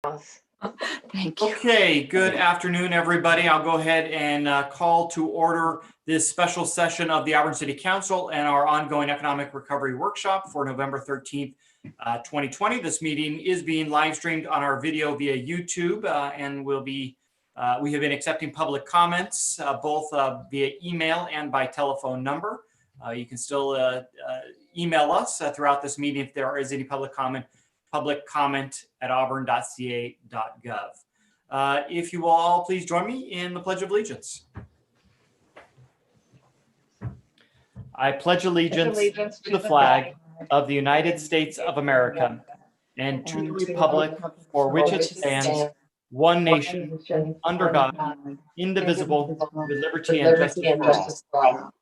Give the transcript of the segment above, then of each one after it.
Thank you. Okay, good afternoon, everybody. I'll go ahead and call to order this special session of the Auburn City Council and our ongoing economic recovery workshop for November 13th, 2020. This meeting is being live streamed on our video via YouTube and we have been accepting public comments both via email and by telephone number. You can still email us throughout this meeting if there is any public comment at auburn.ca.gov. If you will all please join me in the Pledge of Allegiance. I pledge allegiance to the flag of the United States of America and to the republic for which it stands, one nation, under God, indivisible, with liberty and justice for all.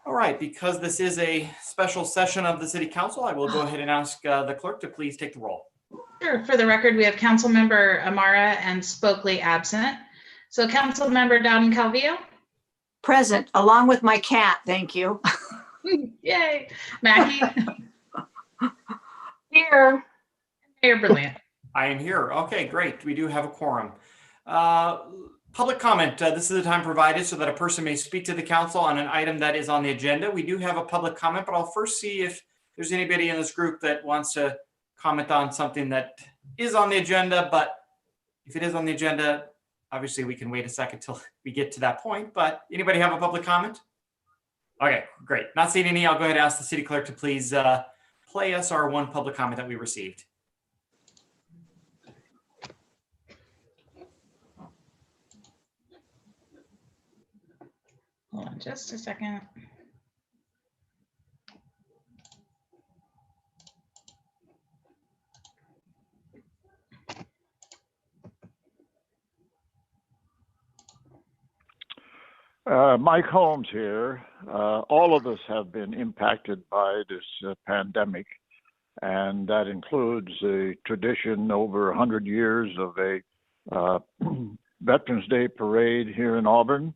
All right, because this is a special session of the City Council, I will go ahead and ask the clerk to please take the roll. Sure. For the record, we have Councilmember Amara and Spokely absent. So Councilmember Dowden Calvillo. Present, along with my cat. Thank you. Yay. Mackey. Here. Mayor Berlant. I am here. Okay, great. We do have a quorum. Public comment. This is the time provided so that a person may speak to the council on an item that is on the agenda. We do have a public comment, but I'll first see if there's anybody in this group that wants to comment on something that is on the agenda. But if it is on the agenda, obviously we can wait a second till we get to that point. But anybody have a public comment? Okay, great. Not seeing any. I'll go ahead and ask the city clerk to please play us our one public comment that we received. Hold on just a second. Mike Holmes here. All of us have been impacted by this pandemic, and that includes a tradition over 100 years of a Veterans Day parade here in Auburn.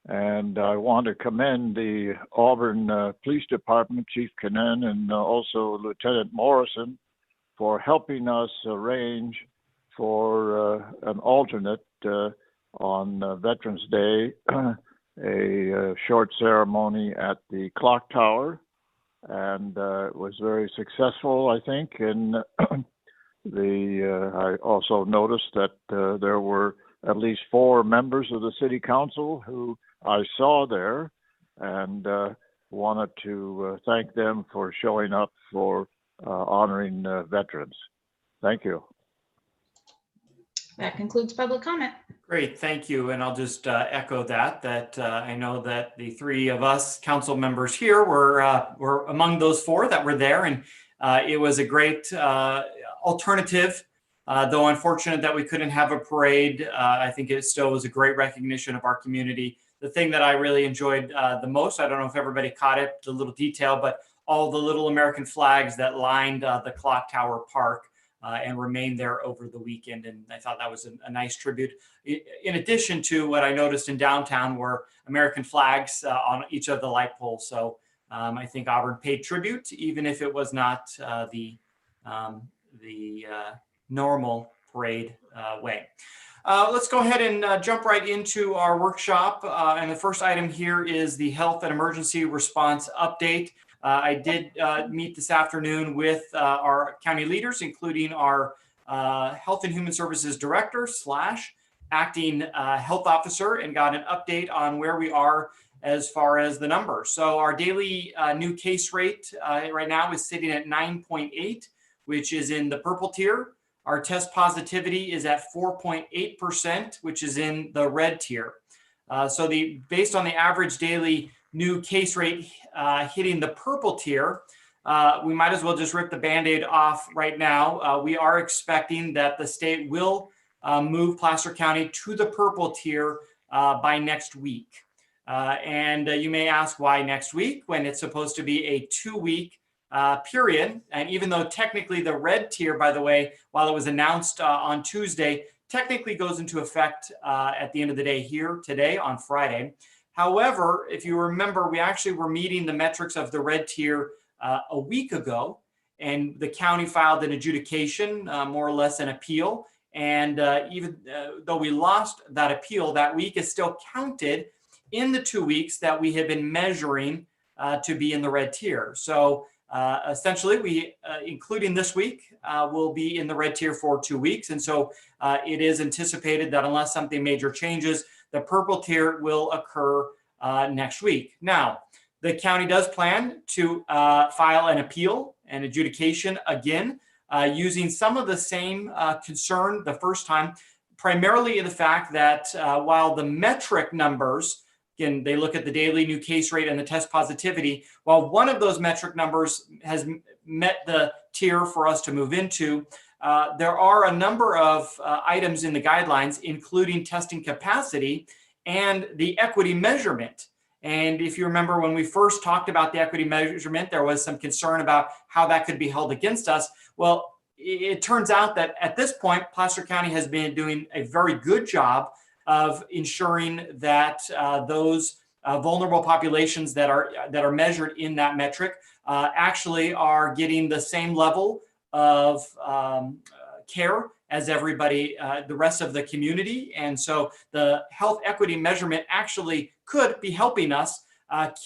And I want to commend the Auburn Police Department, Chief Cannon, and also Lieutenant Morrison for helping us arrange for an alternate on Veterans Day, a short ceremony at the clock tower. And it was very successful, I think. And I also noticed that there were at least 4 members of the City Council who I saw there, and wanted to thank them for showing up for honoring veterans. Thank you. That concludes public comment. Great, thank you. And I'll just echo that I know that the 3 of us council members here were among those 4 that were there, and it was a great alternative. Though unfortunate that we couldn't have a parade, I think it still was a great recognition of our community. The thing that I really enjoyed the most, I don't know if everybody caught it, the little detail, but all the little American flags that lined the Clock Tower Park and remained there over the weekend. And I thought that was a nice tribute. In addition to what I noticed in downtown were American flags on each of the light poles. So I think Auburn paid tribute, even if it was not the normal parade way. Let's go ahead and jump right into our workshop. And the first item here is the Health and Emergency Response Update. I did meet this afternoon with our county leaders, including our Health and Human Services Director / acting health officer, and got an update on where we are as far as the numbers. So our daily new case rate right now is sitting at 9.8, which is in the purple tier. Our test positivity is at 4.8%, which is in the red tier. So based on the average daily new case rate hitting the purple tier, we might as well just rip the Band-Aid off right now. We are expecting that the state will move Placer County to the purple tier by next week. And you may ask why next week when it's supposed to be a 2-week period. And even though technically the red tier, by the way, while it was announced on Tuesday, technically goes into effect at the end of the day here today on Friday. However, if you remember, we actually were meeting the metrics of the red tier a week ago. and the county filed an adjudication, more or less an appeal. And even though we lost that appeal, that week is still counted in the 2 weeks that we have been measuring to be in the red tier. So essentially, we, including this week, will be in the red tier for 2 weeks. And so it is anticipated that unless something major changes, the purple tier will occur next week. Now, the county does plan to file an appeal and adjudication again, using some of the same concern the first time, primarily in the fact that while the metric numbers, again, they look at the daily new case rate and the test positivity, while one of those metric numbers has met the tier for us to move into, there are a number of items in the guidelines, including testing capacity and the equity measurement. And if you remember, when we first talked about the equity measurement, there was some concern about how that could be held against us. Well, it turns out that at this point, Placer County has been doing a very good job of ensuring that those vulnerable populations that are measured in that metric actually are getting the same level of care as everybody, the rest of the community. And so the health equity measurement actually could be helping us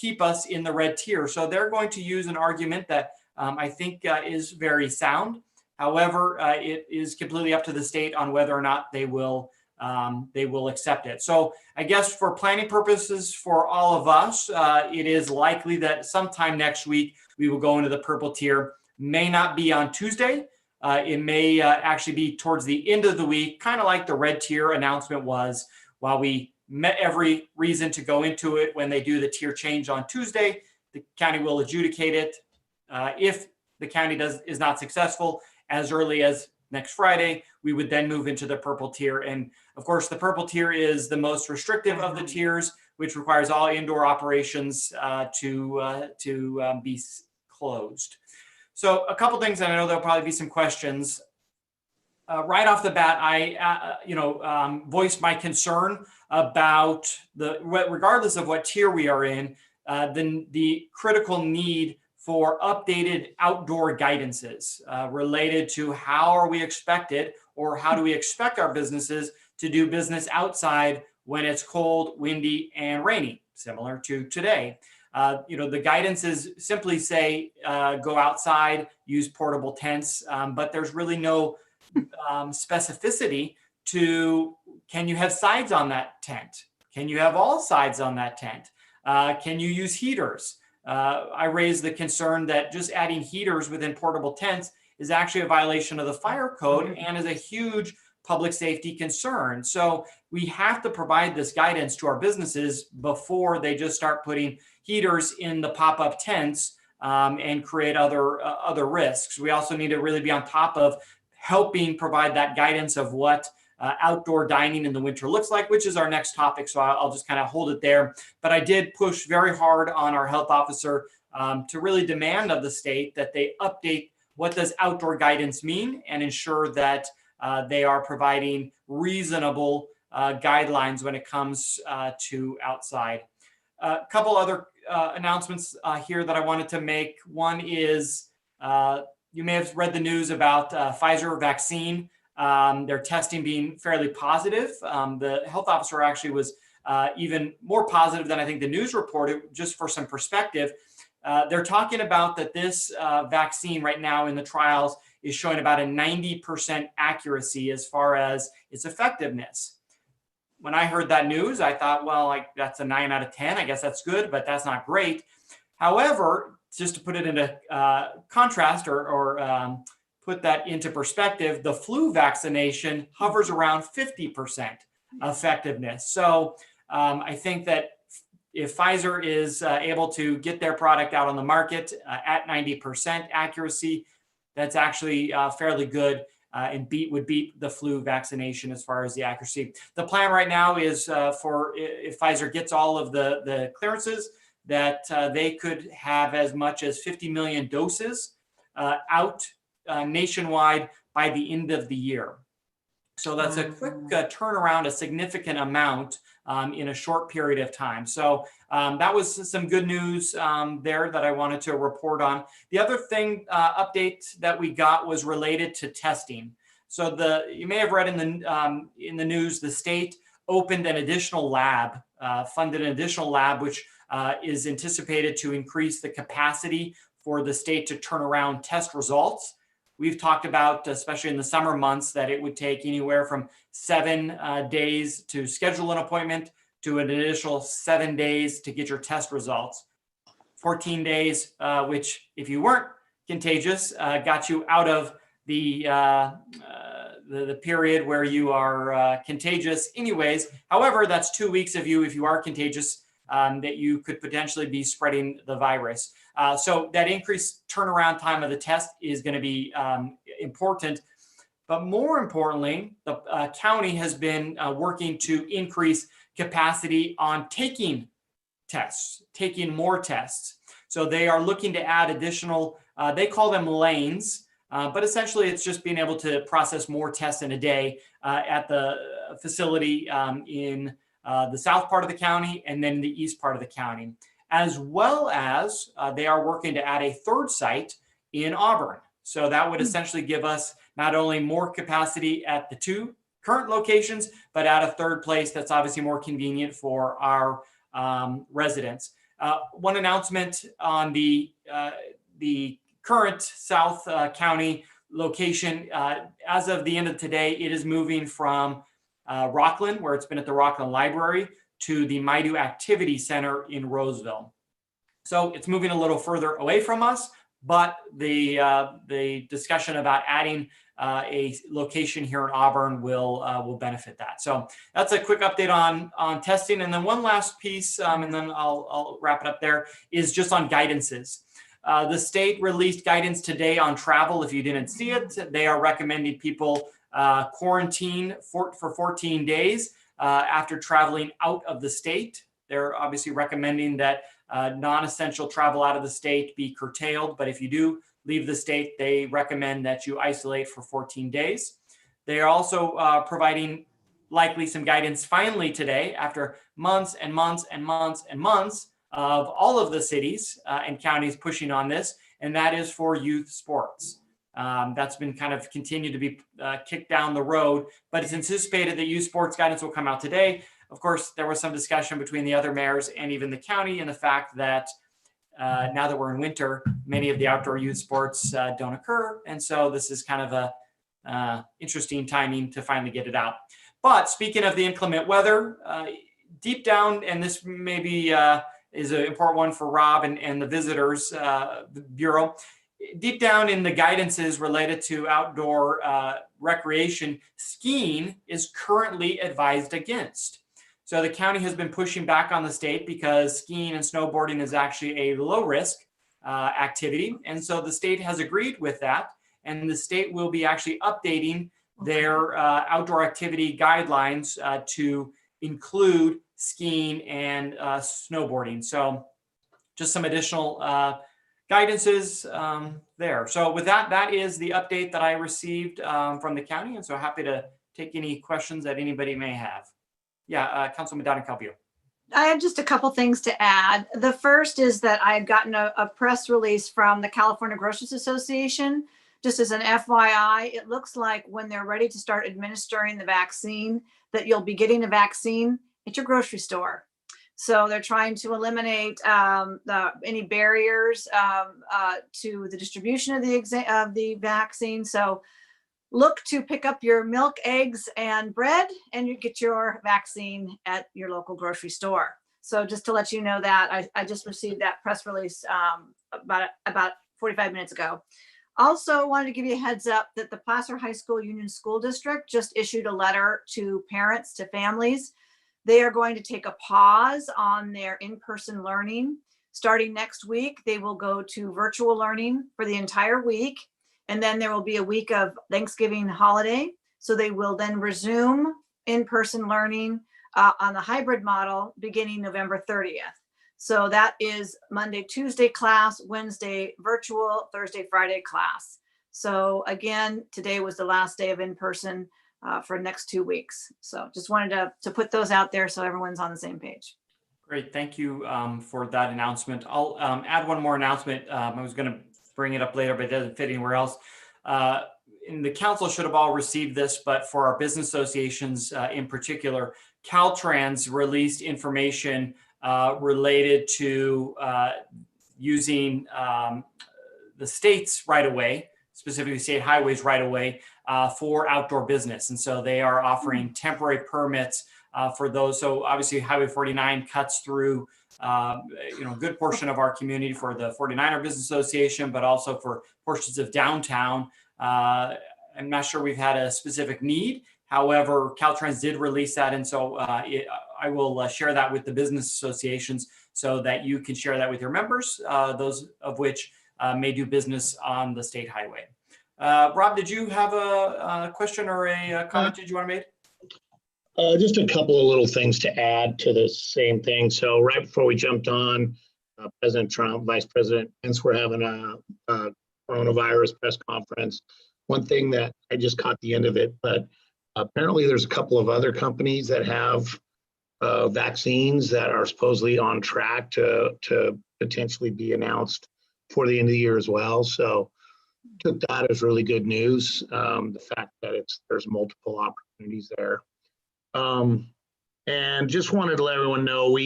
keep us in the red tier. So they're going to use an argument that I think is very sound. However, it is completely up to the state on whether or not they will accept it. So I guess for planning purposes for all of us, it is likely that sometime next week we will go into the purple tier. May not be on Tuesday. It may actually be towards the end of the week, kind of like the red tier announcement was. While we met every reason to go into it when they do the tier change on Tuesday, the county will adjudicate it. If the county is not successful as early as next Friday, we would then move into the purple tier. And of course, the purple tier is the most restrictive of the tiers, which requires all indoor operations to be closed. So a couple things, and I know there'll probably be some questions. Right off the bat, I voiced my concern about regardless of what tier we are in, the critical need for updated outdoor guidances related to how are we expected, or how do we expect our businesses to do business outside when it's cold, windy, and rainy, similar to today. The guidances simply say go outside, use portable tents, but there's really no specificity to, can you have sides on that tent? Can you have all sides on that tent? Can you use heaters? I raised the concern that just adding heaters within portable tents is actually a violation of the fire code and is a huge public safety concern. So we have to provide this guidance to our businesses before they just start putting heaters in the pop-up tents and create other risks. We also need to really be on top of helping provide that guidance of what outdoor dining in the winter looks like, which is our next topic. So I'll just kind of hold it there. But I did push very hard on our health officer to really demand of the state that they update what does outdoor guidance mean and ensure that they are providing reasonable guidelines when it comes to outside. A couple other announcements here that I wanted to make. One is you may have read the news about Pfizer vaccine. Their testing being fairly positive. The health officer actually was even more positive than I think the news reported. Just for some perspective, they're talking about that this vaccine right now in the trials is showing about a 90% accuracy as far as its effectiveness. When I heard that news, I thought, well, that's a 9 out of 10. I guess that's good, but that's not great. However, just to put it into contrast or put that into perspective, the flu vaccination hovers around 50% effectiveness. So I think that if Pfizer is able to get their product out on the market at 90% accuracy, that's actually fairly good and would beat the flu vaccination as far as the accuracy. The plan right now is for if Pfizer gets all of the clearances, that they could have as much as 50 million doses out nationwide by the end of the year. So that's a quick turnaround, a significant amount in a short period of time. So that was some good news there that I wanted to report on. The other thing, update that we got was related to testing. So you may have read in the news, the state opened an additional lab, funded an additional lab, which is anticipated to increase the capacity for the state to turn around test results. We've talked about, especially in the summer months, that it would take anywhere from 7 days to schedule an appointment to an additional 7 days to get your test results. 14 days, which if you weren't contagious, got you out of the period where you are contagious anyways. However, that's 2 weeks of you, if you are contagious, that you could potentially be spreading the virus. So that increased turnaround time of the test is going to be important. But more importantly, the county has been working to increase capacity on taking tests, taking more tests. So they are looking to add additional, they call them lanes, but essentially it's just being able to process more tests in a day at the facility in the south part of the county and then the east part of the county, as well as they are working to add a third site in Auburn. So that would essentially give us not only more capacity at the 2 current locations, but at a third place that's obviously more convenient for our residents. One announcement on the current South County location, as of the end of today, it is moving from Rockland, where it's been at the Rockland Library, to the Maidu Activity Center in Roseville. So it's moving a little further away from us, but the discussion about adding a location here in Auburn will benefit that. So that's a quick update on testing. And then one last piece, and then I'll wrap it up there, is just on guidances. The state released guidance today on travel. If you didn't see it, they are recommending people quarantine for 14 days after traveling out of the state. They're obviously recommending that non-essential travel out of the state be curtailed, but if you do leave the state, they recommend that you isolate for 14 days. They are also providing likely some guidance finally today, after months and months and months and months of all of the cities and counties pushing on this, and that is for youth sports. That's been kind of continued to be kicked down the road, but it's anticipated that youth sports guidance will come out today. Of course, there was some discussion between the other mayors and even the county and the fact that now that we're in winter, many of the outdoor youth sports don't occur. And so this is kind of a interesting timing to finally get it out. But speaking of the inclement weather, deep down, and this maybe is an important one for Rob and the Visitors Bureau, deep down in the guidances related to outdoor recreation, skiing is currently advised against. So the county has been pushing back on the state because skiing and snowboarding is actually a low risk activity. And so the state has agreed with that. And the state will be actually updating their outdoor activity guidelines to include skiing and snowboarding. So just some additional guidances there. So with that, that is the update that I received from the county. And so happy to take any questions that anybody may have. Yeah, Councilman Donahoe. I have just a couple things to add. The first is that I had gotten a press release from the California Grocers Association. Just as an FYI, it looks like when they're ready to start administering the vaccine, that you'll be getting a vaccine at your grocery store. So they're trying to eliminate any barriers to the distribution of the vaccine. So look to pick up your milk, eggs, and bread, and you get your vaccine at your local grocery store. So just to let you know that, I just received that press release about 45 minutes ago. Also wanted to give you a heads up that the Placer High School Union School District just issued a letter to parents, to families. They are going to take a pause on their in-person learning. Starting next week, they will go to virtual learning for the entire week. And then there will be a week of Thanksgiving holiday. So they will then resume in-person learning on the hybrid model beginning November 30th. So that is Monday, Tuesday class, Wednesday virtual, Thursday, Friday class. So again, today was the last day of in-person for the next 2 weeks. So just wanted to put those out there so everyone's on the same page. Great, thank you for that announcement. I'll add one more announcement. I was going to bring it up later, but it doesn't fit anywhere else. And the council should have all received this, but for our business associations in particular, Caltrans released information related to using the state's right of way, specifically state highways right of way for outdoor business. And so they are offering temporary permits for those. So obviously Highway 49 cuts through a good portion of our community for the 49er Business Association, but also for portions of downtown. I'm not sure we've had a specific need. However, Caltrans did release that. And so I will share that with the business associations so that you can share that with your members, those of which may do business on the state highway. Rob, did you have a question or a comment did you want to make? Just a couple of little things to add to the same thing. So right before we jumped on, President Trump, Vice President Pence were having a coronavirus press conference. One thing that I just caught the end of it, but apparently there's a couple of other companies that have vaccines that are supposedly on track to potentially be announced for the end of the year as well. So took that as really good news. The fact that there's multiple opportunities there. And just wanted to let everyone know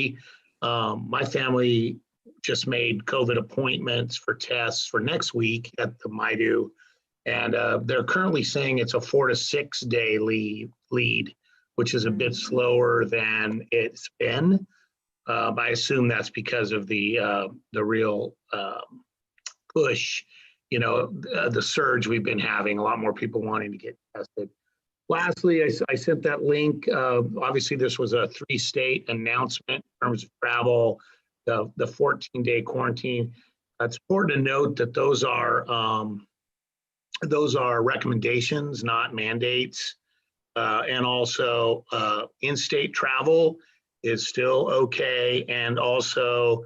my family just made COVID appointments for tests for next week at the MIDU. And they're currently saying it's a 4 to 6 day lead, which is a bit slower than it's been. But I assume that's because of the real push, the surge we've been having, a lot more people wanting to get tested. Lastly, I sent that link. Obviously, this was a 3-state announcement in terms of travel, the 14-day quarantine. It's important to note that those are recommendations, not mandates. And also in-state travel is still okay. And also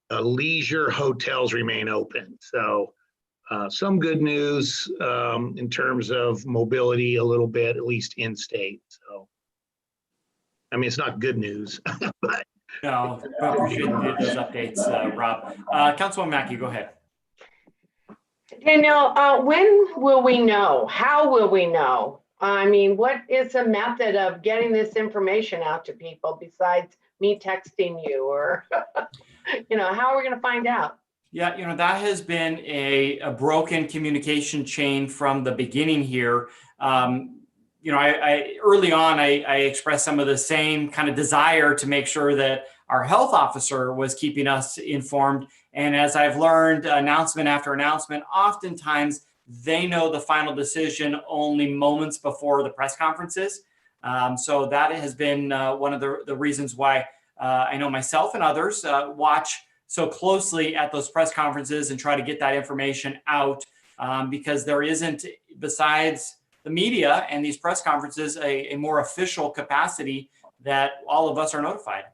leisure hotels remain open. So some good news in terms of mobility a little bit, at least in-state. So, I mean, it's not good news, but. No, I appreciate those updates, Rob. Councilwoman Mackey, go ahead. Danielle, when will we know? How will we know? I mean, what is a method of getting this information out to people besides me texting you or, how are we going to find out? Yeah, that has been a broken communication chain from the beginning here. I early on, I expressed some of the same kind of desire to make sure that our health officer was keeping us informed. And as I've learned, announcement after announcement, oftentimes they know the final decision only moments before the press conferences. So that has been one of the reasons why I know myself and others watch so closely at those press conferences and try to get that information out because there isn't, besides the media and these press conferences, a more official capacity that all of us are notified.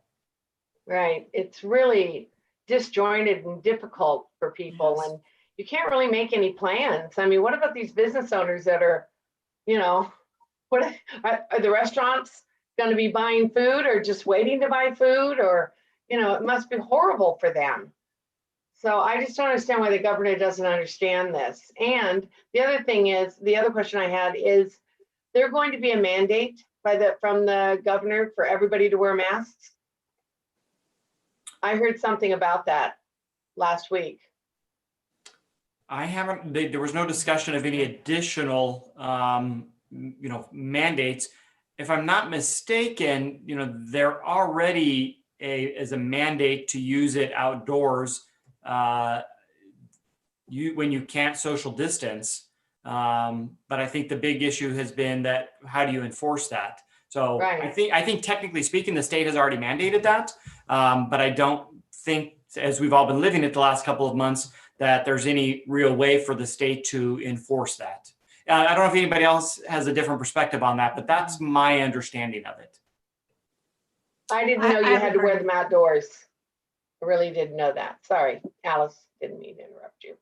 Right. It's really disjointed and difficult for people. Yes. And you can't really make any plans. I mean, what about these business owners that are, what are the restaurants going to be buying food or just waiting to buy food or, it must be horrible for them. So I just don't understand why the governor doesn't understand this. And the other thing is, the other question I had is, there going to be a mandate from the governor for everybody to wear masks? I heard something about that last week. I haven't, there was no discussion of any additional, mandates. If I'm not mistaken, there already is a mandate to use it outdoors when you can't social distance. But I think the big issue has been that how do you enforce that? So right. I think technically speaking, the state has already mandated that. But I don't think, as we've all been living it the last couple of months, that there's any real way for the state to enforce that. I don't know if anybody else has a different perspective on that, but that's my understanding of it. I didn't know you had to wear them outdoors. I really didn't know that. Sorry, Alice, didn't mean to interrupt you.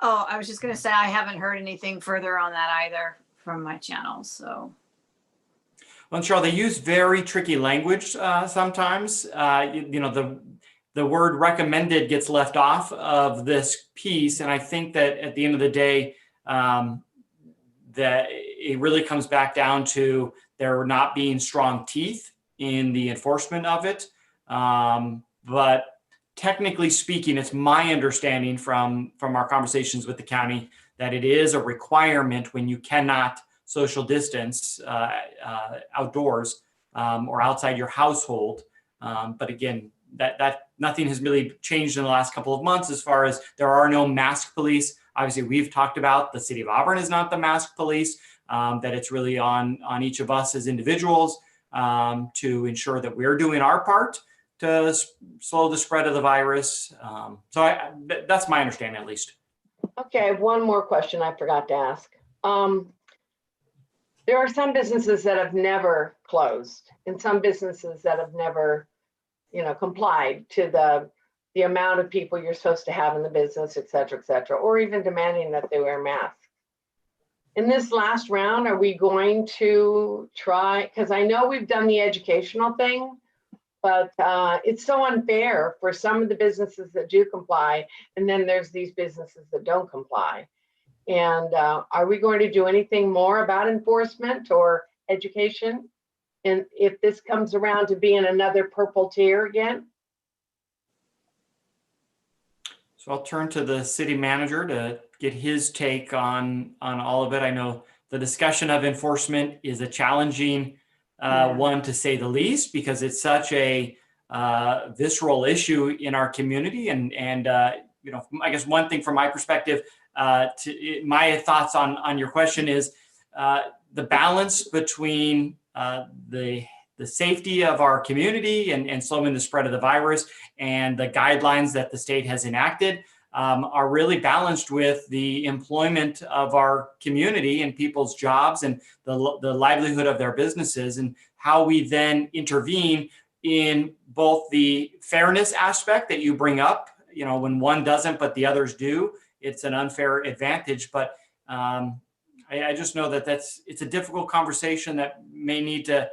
Oh, I was just going to say, I haven't heard anything further on that either from my channel. So Well, Cheryl, they use very tricky language sometimes. The word recommended gets left off of this piece. And I think that at the end of the day, that it really comes back down to there not being strong teeth in the enforcement of it. But technically speaking, it's my understanding from our conversations with the county that it is a requirement when you cannot social distance outdoors or outside your household. But again, that nothing has really changed in the last couple of months as far as there are no mask police. Obviously, we've talked about the city of Auburn is not the mask police, that it's really on each of us as individuals to ensure that we're doing our part to slow the spread of the virus. That's my understanding, at least. Okay, I have one more question I forgot to ask. There are some businesses that have never closed and some businesses that have never, complied to the amount of people you're supposed to have in the business, et cetera, or even demanding that they wear masks. In this last round, are we going to try, because I know we've done the educational thing, but it's so unfair for some of the businesses that do comply, and then there's these businesses that don't comply. And are we going to do anything more about enforcement or education? And if this comes around to being another purple tier again? So I'll turn to the city manager to get his take on all of it. I know the discussion of enforcement is a challenging one, to say the least, because it's such a visceral issue in our community. And I guess one thing from my perspective, my thoughts on your question is the balance between the safety of our community and slowing the spread of the virus and the guidelines that the state has enacted are really balanced with the employment of our community and people's jobs and the livelihood of their businesses, and how we then intervene in both the fairness aspect that you bring up. When one doesn't but the others do, it's an unfair advantage. But I just know that it's a difficult conversation that may need to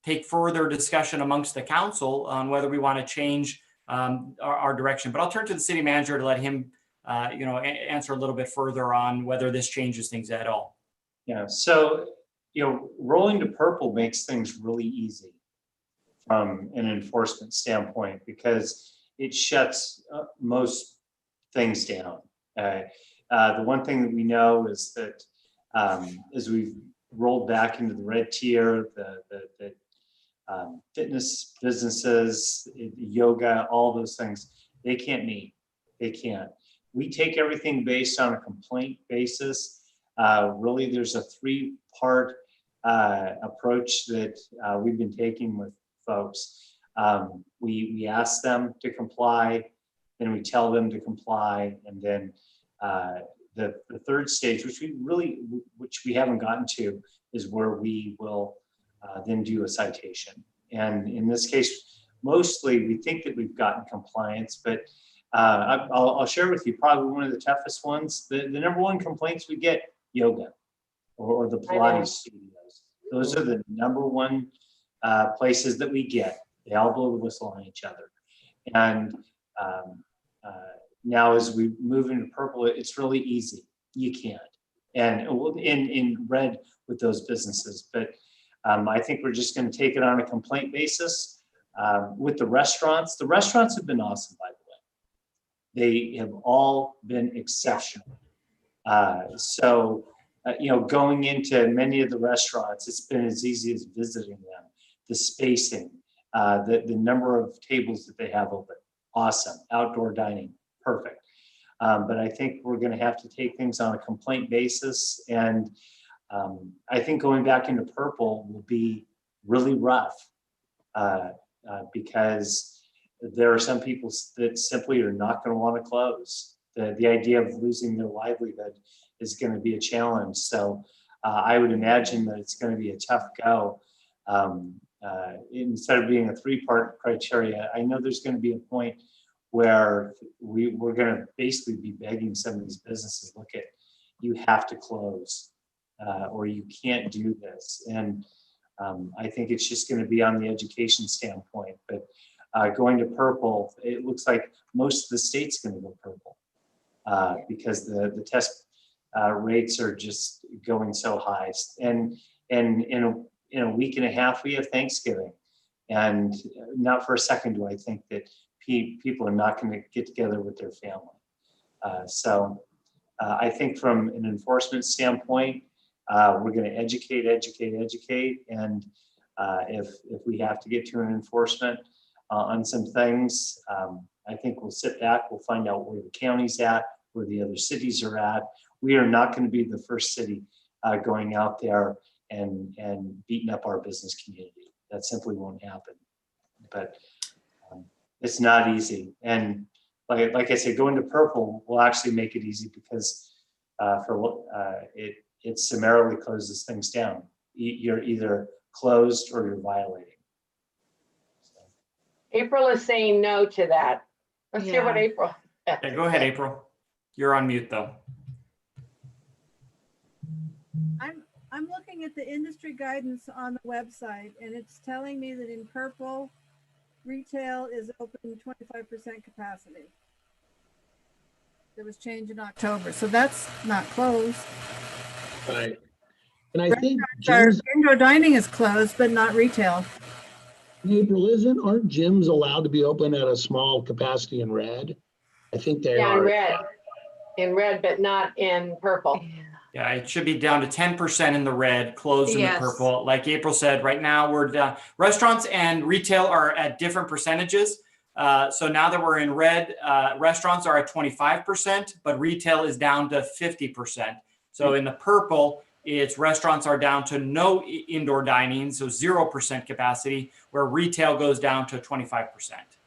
take further discussion amongst the council on whether we want to change our direction. But I'll turn to the city manager to let him answer a little bit further on whether this changes things at all. Yeah, so rolling to purple makes things really easy from an enforcement standpoint because it shuts most things down. The one thing that we know is that as we've rolled back into the red tier, the fitness businesses, yoga, all those things, they can't meet. They can't. We take everything based on a complaint basis. Really, there's a three-part approach that we've been taking with folks. We ask them to comply, then we tell them to comply, and then the third stage, which we haven't gotten to, is where we will then do a citation. And in this case, mostly we think that we've gotten compliance, but I'll share with you probably one of the toughest ones. The number one complaints we get, yoga or the Pilates studios. Those are the number one places that we get. They all blow the whistle on each other. And now as we move into purple, it's really easy. You can't. And in red with those businesses. But I think we're just going to take it on a complaint basis. With the restaurants have been awesome, by the way. They have all been exceptional. Going into many of the restaurants, it's been as easy as visiting them. The spacing, the number of tables that they have open, awesome. Outdoor dining, perfect. But I think we're going to have to take things on a complaint basis. And I think going back into purple will be really rough because there are some people that simply are not going to want to close. The idea of losing their livelihood is going to be a challenge. So I would imagine that it's going to be a tough go. Instead of being a three-part criteria, I know there's going to be a point where we're going to basically be begging some of these businesses, look at, you have to close or you can't do this. And I think it's just going to be on the education standpoint, but going to purple, it looks like most of the state's going to go purple because the test rates are just going so high. And in a week and a half, we have Thanksgiving. And not for a second do I think that people are not going to get together with their family. So I think from an enforcement standpoint, we're going to educate. And if we have to get to an enforcement on some things, I think we'll sit back, we'll find out where the county's at, where the other cities are at. We are not going to be the first city going out there and beating up our business community. That simply won't happen. But it's not easy. And like I said, going to purple will actually make it easy because it summarily closes things down. You're either closed or you're violating. April is saying no to that. Let's hear what Yeah. April. Yeah, go ahead, April. You're on mute though. I'm looking at the industry guidance on the website, and it's telling me that in purple, retail is open 25% capacity. There was change in October, so that's not closed. Right. And I think Our gyms, indoor dining is closed, but not retail. April, aren't gyms allowed to be open at a small capacity in red? I think they Yeah, are. in red, but not in purple. Yeah, it should be down to 10% in the red, closed in the Yes. purple. Like April said, right now we're down. Restaurants and retail are at different percentages. So now that we're in red, restaurants are at 25%, but retail is down to 50%. So in the purple, it's restaurants are down to no indoor dining, so 0% capacity, where retail goes down to 25%.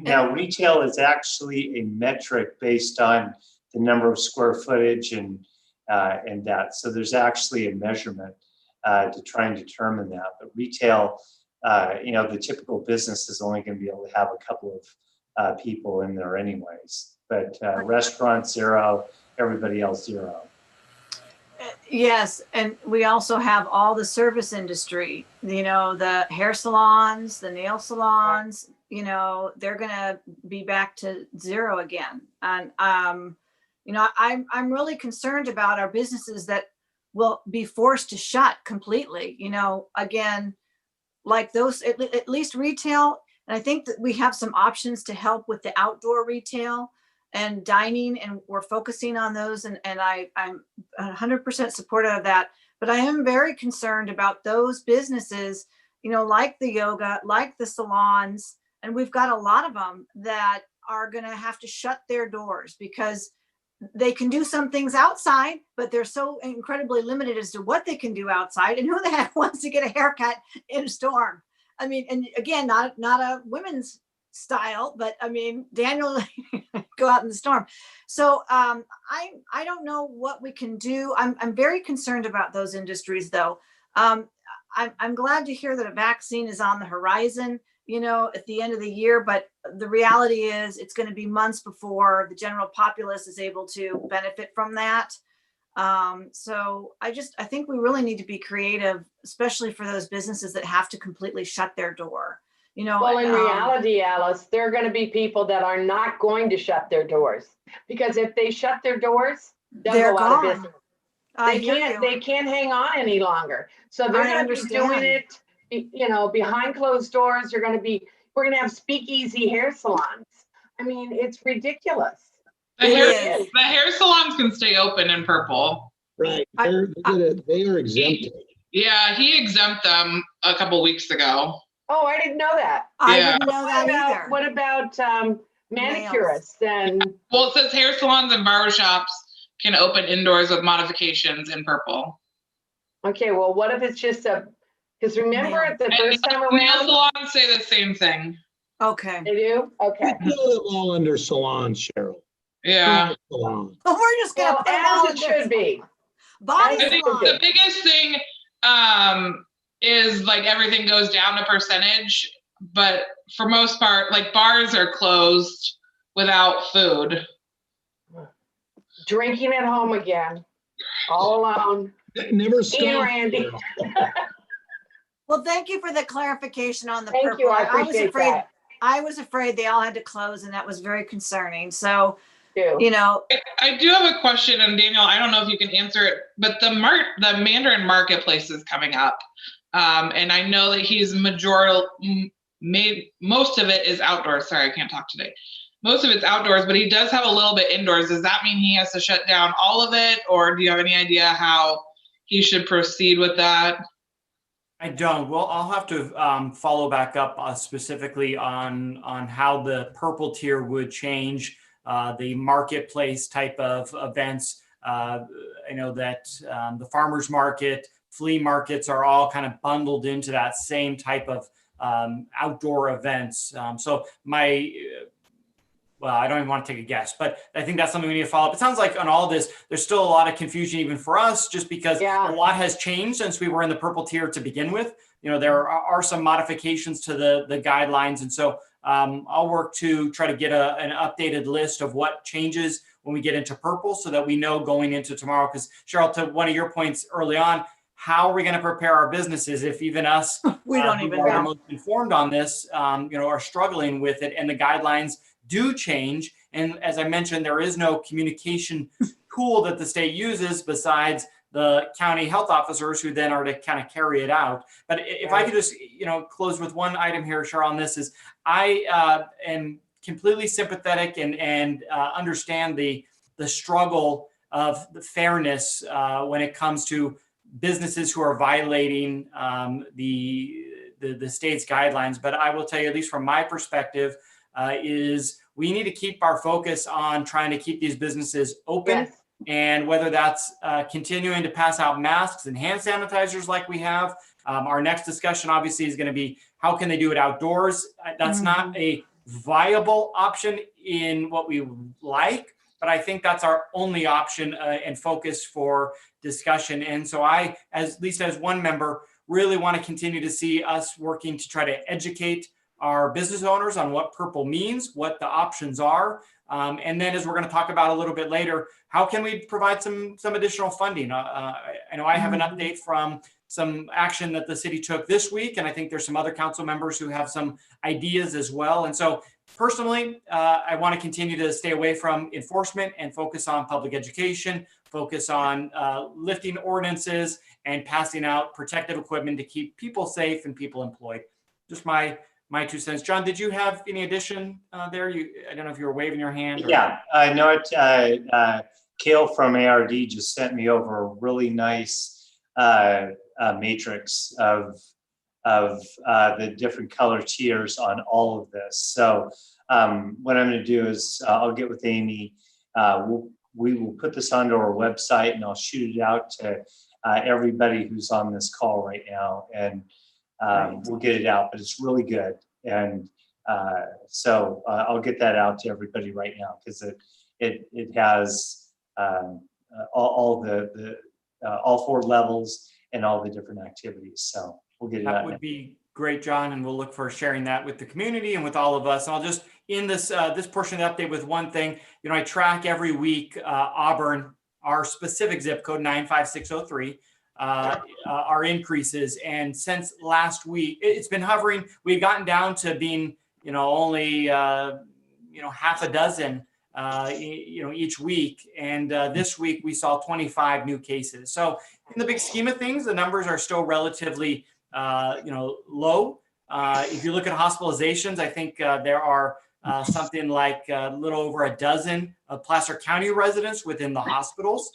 Now, retail is actually a metric based on the number of square footage and that. So there's actually a measurement to try and determine that. But retail, the typical business is only going to be able to have a couple of people in there anyways. But restaurants, 0, everybody else, 0. Yes, and we also have all the service industry, the hair salons, the nail salons, they're going to be back to 0 again. And, I'm really concerned about our businesses that will be forced to shut completely, again, like those, at least retail. And I think that we have some options to help with the outdoor retail and dining, and we're focusing on those. And I'm 100% supportive of that. But I am very concerned about those businesses, like the yoga, like the salons, and we've got a lot of them that are going to have to shut their doors because they can do some things outside, but they're so incredibly limited as to what they can do outside. And who the heck wants to get a haircut in a storm? I mean, and again, not a women's style, but I mean, Daniel, go out in the storm. So I don't know what we can do. I'm very concerned about those industries, though. I'm glad to hear that a vaccine is on the horizon, at the end of the year, but the reality is it's going to be months before the general populace is able to benefit from that. So I think we really need to be creative, especially for those businesses that have to completely shut their door. Well, in reality, Alice, there are going to be people that are not going to shut their doors because if they shut their doors, they'll they're go out of gone. business. I hear you. They can't hang on any longer. So they're I going to be doing it, behind closed doors. We're going to have speakeasy hair salons. I mean, it's ridiculous. The It hair, is. the hair salons can stay open in purple. Right. They are exempted. Yeah, he exempt them a couple weeks ago. Oh, I didn't know that. I Yeah. didn't know that either. What about manicurists and? Well, it says hair salons and barbershops can open indoors with modifications in purple. Okay, well, what if it's just because remember at the And first time nail around, salons say the same thing. Okay. they do? Okay. Put them all under salons, Cheryl. Yeah. Salons. We're just gonna Well, put it all as in it there. should be. Body As I it think should salon. the biggest thing is like everything goes down a percentage, but for most part, like bars are closed without food. Drinking at home again, all alone. Never Ian stop. Randy. Well, thank you for the clarification on the Thank purple. you, I was appreciate afraid. that I was afraid they all had to close, and that was very concerning. So, too. you know, I do have a question, and Daniel, I don't know if you can answer it, but the Mandarin Marketplace is coming up. And I know that he's most of it is outdoors. Sorry, I can't talk today. Most of it's outdoors, but he does have a little bit indoors. Does that mean he has to shut down all of it, or do you have any idea how he should proceed with that? I don't. Well, I'll have to follow back up specifically on how the purple tier would change the marketplace type of events. I know that the farmers market, flea markets are all kind of bundled into that same type of outdoor events. So well, I don't even want to take a guess, but I think that's something we need to follow up. It sounds like on all this, there's still a lot of confusion even for us, just because Yeah. a lot has changed since we were in the purple tier to begin with. You know, there are some modifications to the guidelines. And so I'll work to try to get an updated list of what changes when we get into purple so that we know going into tomorrow. Because Cheryl, to one of your points early on, how are we going to prepare our businesses if even us we don't who even are the know. most informed on this, are struggling with it, and the guidelines do change. And as I mentioned, there is no communication tool that the state uses besides the county health officers, who then are to kind of carry it out. But if I could just, close with one item here, Cheryl, on this is I am completely sympathetic and understand the struggle of the fairness when it comes to businesses who are violating the state's guidelines. But I will tell you, at least from my perspective, is we need to keep our focus on trying to keep these businesses open. Yes. And whether that's continuing to pass out masks and hand sanitizers like we have. Our next discussion obviously is going to be how can they do it outdoors? That's not a viable option in what we like, but I think that's our only option and focus for discussion. And so I, at least as one member, really want to continue to see us working to try to educate our business owners on what purple means, what the options are. And then, as we're going to talk about a little bit later, how can we provide some additional funding? I know I have an update from some action that the city took this week, and I think there's some other council members who have some ideas as well. And so personally, I want to continue to stay away from enforcement and focus on public education, focus on lifting ordinances and passing out protective equipment to keep people safe and people employed. Just my 2 cents. John, did you have any addition there? I don't know if you were waving your hand. Yeah, I know it. Kale from ARD just sent me over a really nice matrix of the different color tiers on all of this. So what I'm going to do is I'll get with Amy. We will put this onto our website, and I'll shoot it out to everybody who's on this call right now, and we'll get it out. But it's really good, and so I'll get that out to everybody right now, because it has all all 4 levels and all the different activities. So we'll get it out. That would be great, John, and we'll look for sharing that with the community and with all of us. And I'll just end this portion of the update with one thing. I track every week Auburn, our specific zip code 95603, our increases. And since last week, it's been hovering. We've gotten down to being, only half a dozen each week. And this week we saw 25 new cases. So in the big scheme of things, the numbers are still relatively, low. If you look at hospitalizations, I think there are something like a little over a dozen of Placer County residents within the hospitals.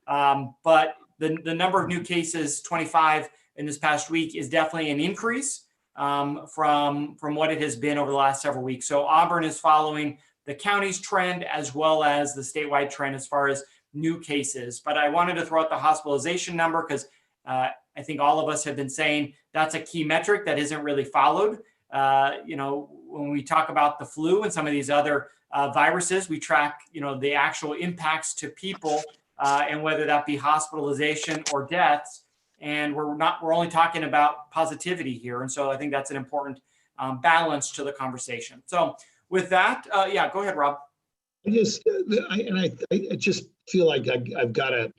But the number of new cases, 25 in this past week, is definitely an increase from what it has been over the last several weeks. So Auburn is following the county's trend as well as the statewide trend as far as new cases. But I wanted to throw out the hospitalization number because I think all of us have been saying that's a key metric that isn't really followed. When we talk about the flu and some of these other viruses, we track, the actual impacts to people and whether that be hospitalization or deaths. And we're only talking about positivity here. And so I think that's an important balance to the conversation. So with that, go ahead, Rob. I just feel like I've got to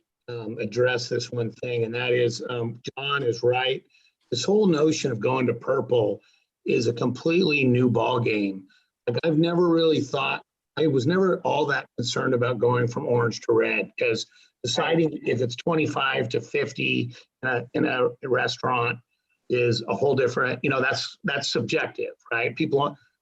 address this one thing, and that is John is right. this whole notion of going to purple is a completely new ball game. Like I've never really thought, I was never all that concerned about going from orange to red, because deciding if it's 25 to 50 in a restaurant is a whole different, that's subjective, right?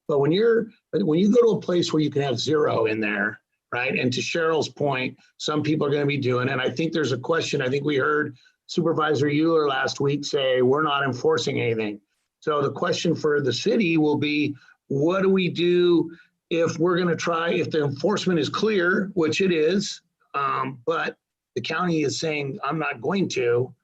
But when you go to a place where you can have 0 in there, right? And to Cheryl's point, some people are going to be doing it. And I think there's a question. I think we heard Supervisor Euler last week say, we're not enforcing anything. So the question for the city will be, what do we do if we're going to try, if the enforcement is clear, which it is, but the county is saying, I'm not going to,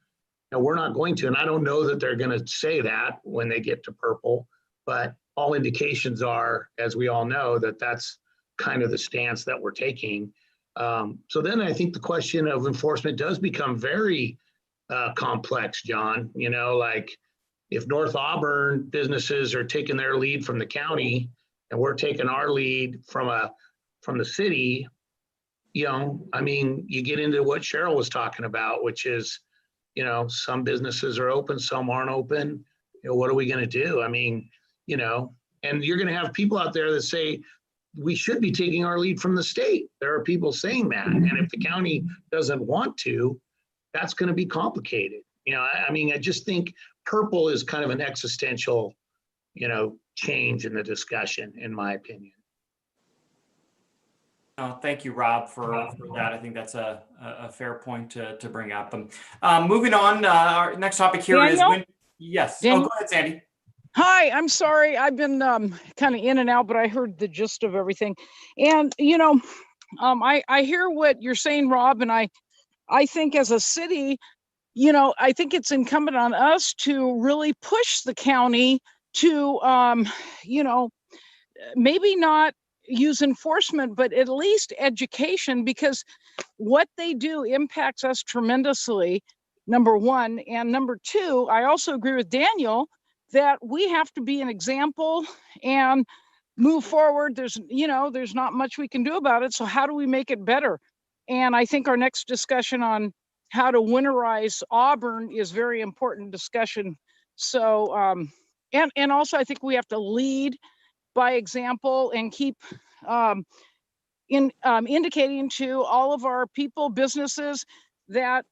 and we're not going to, and I don't know that they're going to say that when they get to purple, but all indications are, as we all know, that that's kind of the stance that we're taking. So then I think the question of enforcement does become very complex, John. Like if North Auburn businesses are taking their lead from the county and we're taking our lead from the city, you get into what Cheryl was talking about, which is, some businesses are open, some aren't open. What are we going to do? And you're going to have people out there that say, we should be taking our lead from the state. There are people saying that. And if the county doesn't want to, that's going to be complicated. I just think purple is kind of an existential, change in the discussion, in my opinion. Thank you, Rob, for that. I think that's a fair point to bring up. Moving on, our next topic here is Daniel? Yes. Daniel? Oh, go ahead, Sandy. Hi, I'm sorry. I've been kind of in and out, but I heard the gist of everything. And, I hear what you're saying, Rob, and I think as a city, I think it's incumbent on us to really push the county to, maybe not use enforcement, but at least education, because what they do impacts us tremendously, number one. And number two, I also agree with Daniel that we have to be an example and move forward. There's not much we can do about it. So how do we make it better? And I think our next discussion on how to winterize Auburn is very important discussion. So, and also I think we have to lead by example and keep indicating to all of our people, businesses, that,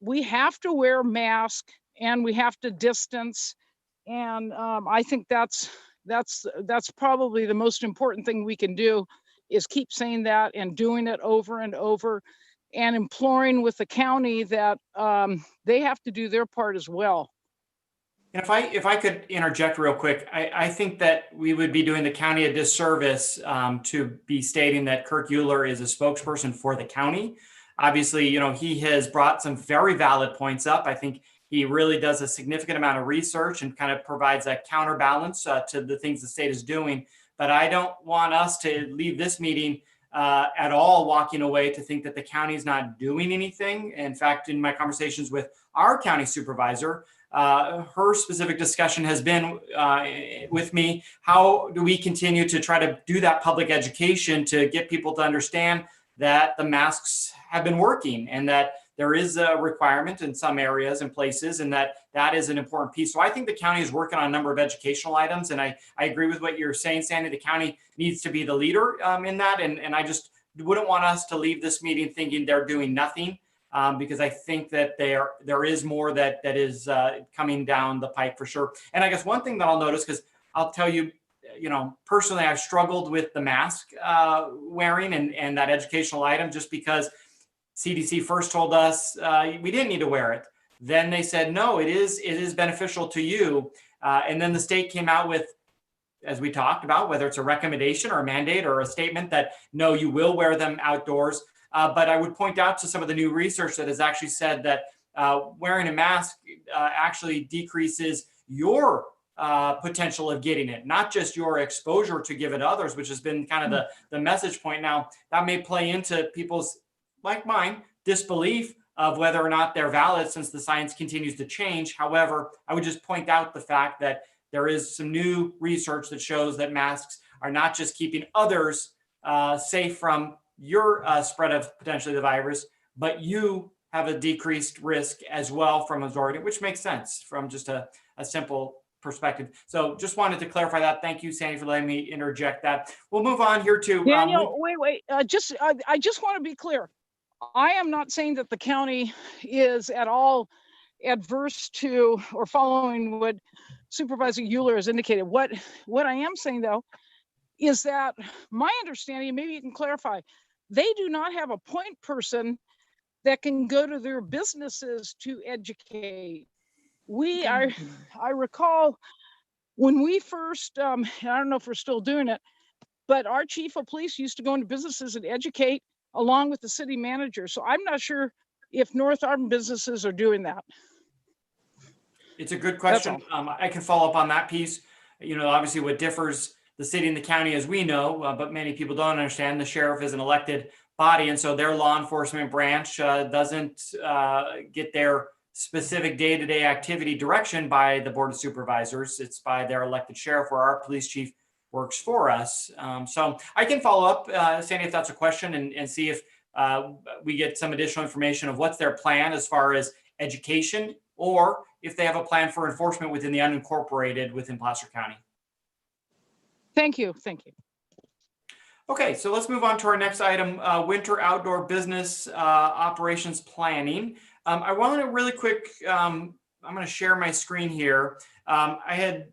we have to wear masks and we have to distance. And I think that's probably the most important thing we can do, is keep saying that and doing it over and over, and imploring with the county that they have to do their part as well. And if I could interject real quick, I think that we would be doing the county a disservice to be stating that Kirk Euler is a spokesperson for the county. Obviously, he has brought some very valid points up. I think he really does a significant amount of research and kind of provides a counterbalance to the things the state is doing. But I don't want us to leave this meeting at all walking away to think that the county is not doing anything. In fact, in my conversations with our county supervisor, her specific discussion has been with me, how do we continue to try to do that public education to get people to understand that the masks have been working and that there is a requirement in some areas and places, and that is an important piece. So I think the county is working on a number of educational items, and I agree with what you're saying, Sandy. The county needs to be the leader in that, and I just wouldn't want us to leave this meeting thinking they're doing nothing, because I think that there is more that is coming down the pipe for sure. And I guess one thing that I'll notice, because I'll tell you, personally, I've struggled with the mask wearing and that educational item, just because CDC first told us we didn't need to wear it. Then they said, no, it is beneficial to you. And then the state came out with, as we talked about, whether it's a recommendation or a mandate or a statement that, no, you will wear them outdoors. But I would point out to some of the new research that has actually said that wearing a mask actually decreases your potential of getting it, not just your exposure to give it to others, which has been kind of the message point. Now, that may play into people's, like mine, disbelief of whether or not they're valid, since the science continues to change. However, I would just point out the fact that there is some new research that shows that masks are not just keeping others safe from your spread of potentially the virus, but you have a decreased risk as well from absorbing it, which makes sense from just a simple perspective. So just wanted to clarify that. Thank you, Sandy, for letting me interject that. We'll move on here to Daniel, wait. I just want to be clear. I am not saying that the county is at all adverse to or following what Supervisor Euler has indicated. What I am saying, though, is that my understanding, maybe you can clarify, they do not have a point person that can go to their businesses to educate. I recall when we first, and I don't know if we're still doing it, but our chief of police used to go into businesses and educate along with the city manager. So I'm not sure if North Arden businesses are doing that. It's a good question. I can follow up on that piece. You know, obviously what differs the city and the county, as we know, but many people don't understand, the sheriff is an elected body. And so their law enforcement branch doesn't get their specific day-to-day activity direction by the board of supervisors. It's by their elected sheriff, where our police chief works for us. So I can follow up, Sandy, if that's a question, and see if we get some additional information of what's their plan as far as education, or if they have a plan for enforcement within the unincorporated within Placer County. Thank you. Okay, so let's move on to our next item, winter outdoor business operations planning. I want to really quick, I'm going to share my screen here. I had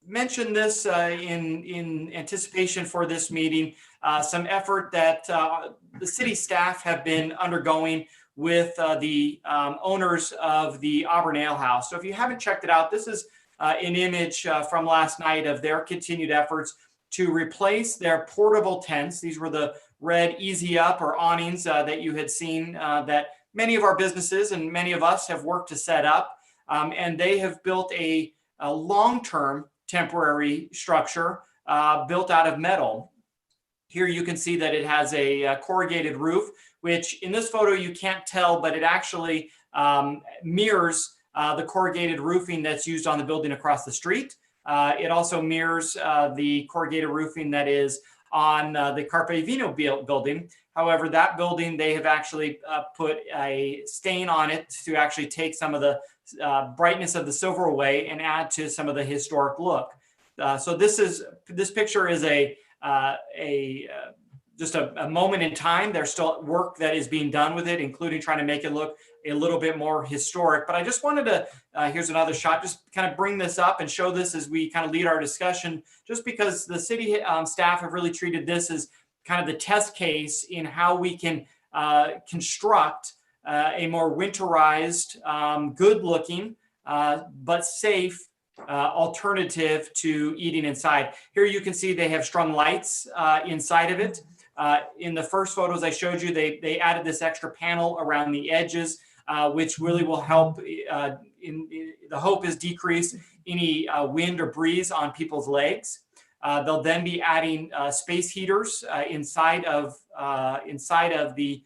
mentioned this in anticipation for this meeting, some effort that the city staff have been undergoing with the owners of the Auburn Ale House. So if you haven't checked it out, this is an image from last night of their continued efforts to replace their portable tents. These were the red Easy Up or awnings that you had seen that many of our businesses and many of us have worked to set up. And they have built a long-term temporary structure built out of metal. Here you can see that it has a corrugated roof, which in this photo you can't tell, but it actually mirrors the corrugated roofing that's used on the building across the street. It also mirrors the corrugated roofing that is on the Carpe Vino building. However, that building, they have actually put a stain on it to actually take some of the brightness of the silver away and add to some of the historic look. So this picture is just a moment in time. There's still work that is being done with it, including trying to make it look a little bit more historic. But I just wanted to, here's another shot, just kind of bring this up and show this as we kind of lead our discussion, just because the city staff have really treated this as kind of the test case in how we can construct a more winterized, good looking, but safe alternative to eating inside. Here you can see they have strung lights inside of it. In the first photos I showed you, they added this extra panel around the edges, which really will help. The hope is decrease any wind or breeze on people's legs. They'll then be adding space heaters inside of the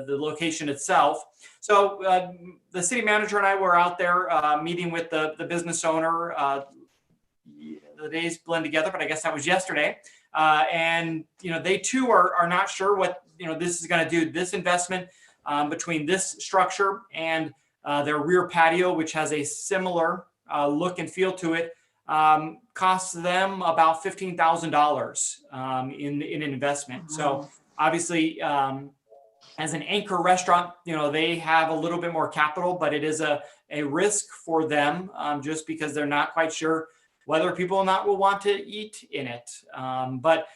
location itself. So the city manager and I were out there meeting with the business owner. The days blend together, but I guess that was yesterday. And they too are not sure what this is going to do. This investment between this structure and their rear patio, which has a similar look and feel to it, costs them about $15,000 in an investment. So obviously, as an anchor restaurant, they have a little bit more capital, but it is a risk for them just because they're not quite sure whether people or not will want to eat in it. But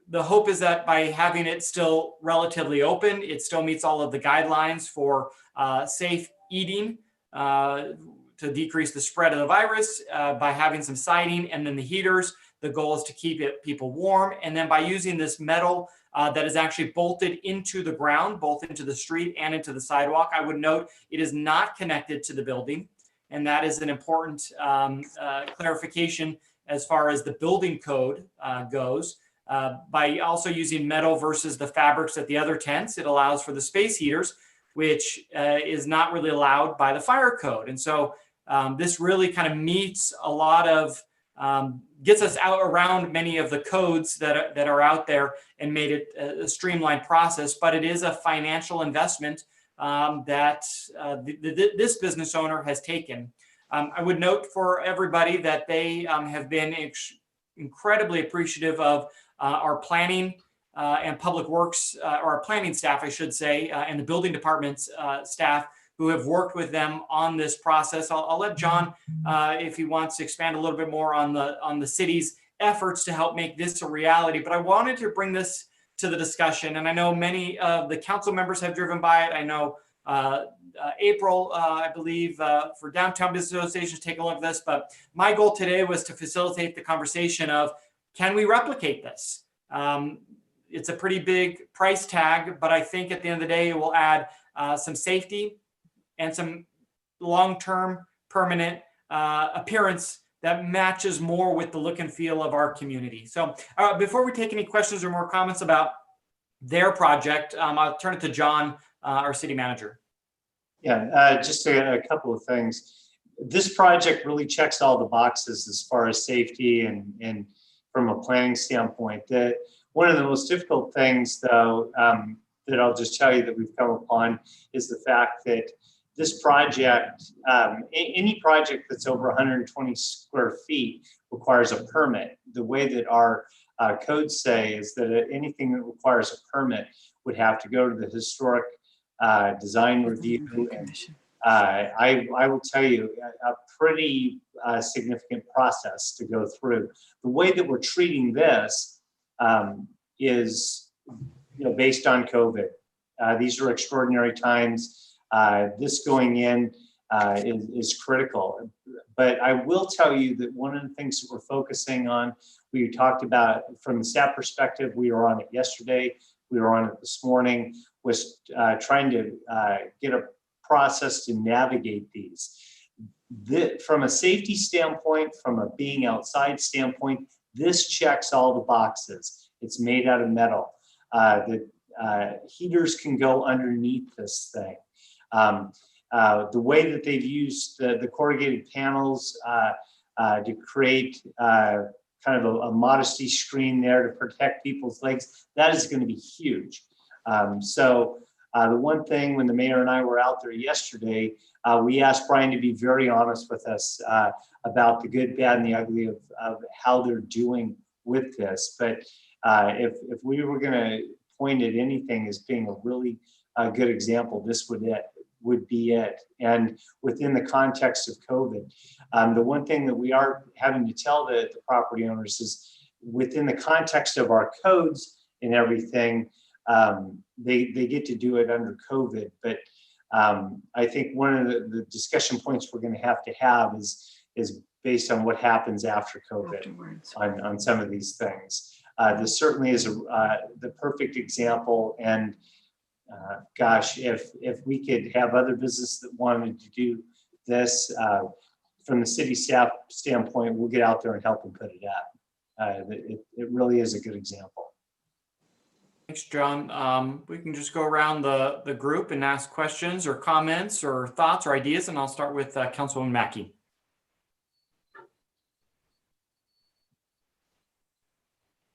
the hope is that by having it still relatively open, it still meets all of the guidelines for safe eating to decrease the spread of the virus by having some siding and then the heaters. The goal is to keep people warm. And then by using this metal that is actually bolted into the ground, both into the street and into the sidewalk. I would note it is not connected to the building. And that is an important clarification as far as the building code goes. By also using metal versus the fabrics at the other tents, it allows for the space heaters, which is not really allowed by the fire code. And so this really kind of meets a lot of gets us out around many of the codes that are out there and made it a streamlined process. But it is a financial investment that this business owner has taken. I would note for everybody that they have been incredibly appreciative of our planning and public works, or our planning staff, I should say, and the building department's staff who have worked with them on this process. I'll let John, if he wants to expand a little bit more on the city's efforts to help make this a reality. But I wanted to bring this to the discussion, and I know many of the council members have driven by it. I know April, I believe, for Downtown Business Associations, take a look at this. But my goal today was to facilitate the conversation of, can we replicate this? It's a pretty big price tag, but I think at the end of the day, it will add some safety and some long-term permanent appearance that matches more with the look and feel of our community. So before we take any questions or more comments about their project, I'll turn it to John, our city manager. Yeah, just a couple of things. This project really checks all the boxes as far as safety and from a planning standpoint. One of the most difficult things, though, that I'll just tell you that we've come upon is the fact that this project, any project that's over 120 square feet requires a permit. The way that our codes say is that anything that requires a permit would have to go to the historic design review. And I will tell you, a pretty significant process to go through. The way that we're treating this is, based on COVID. These are extraordinary times. This going in is critical. But I will tell you that one of the things that we're focusing on, we talked about from the staff perspective, we were on it yesterday, we were on it this morning, was trying to get a process to navigate these. From a safety standpoint, from a being outside standpoint, this checks all the boxes. It's made out of metal. The heaters can go underneath this thing. The way that they've used the corrugated panels to create kind of a modesty screen there to protect people's legs, that is going to be huge. So the one thing, when the mayor and I were out there yesterday, we asked Brian to be very honest with us about the good, bad, and the ugly of how they're doing with this. But if we were going to point at anything as being a really good example, this would be it. And within the context of COVID, the one thing that we are having to tell the property owners is, within the context of our codes and everything, they get to do it under COVID. But I think one of the discussion points we're going to have is based on what happens after COVID on some of these things. This certainly is the perfect example. And gosh, if we could have other businesses that wanted to do this, from the city staff standpoint, we'll get out there and help them put it up. It really is a good example. Thanks, John. We can just go around the group and ask questions or comments or thoughts or ideas, and I'll start with Councilwoman Mackey.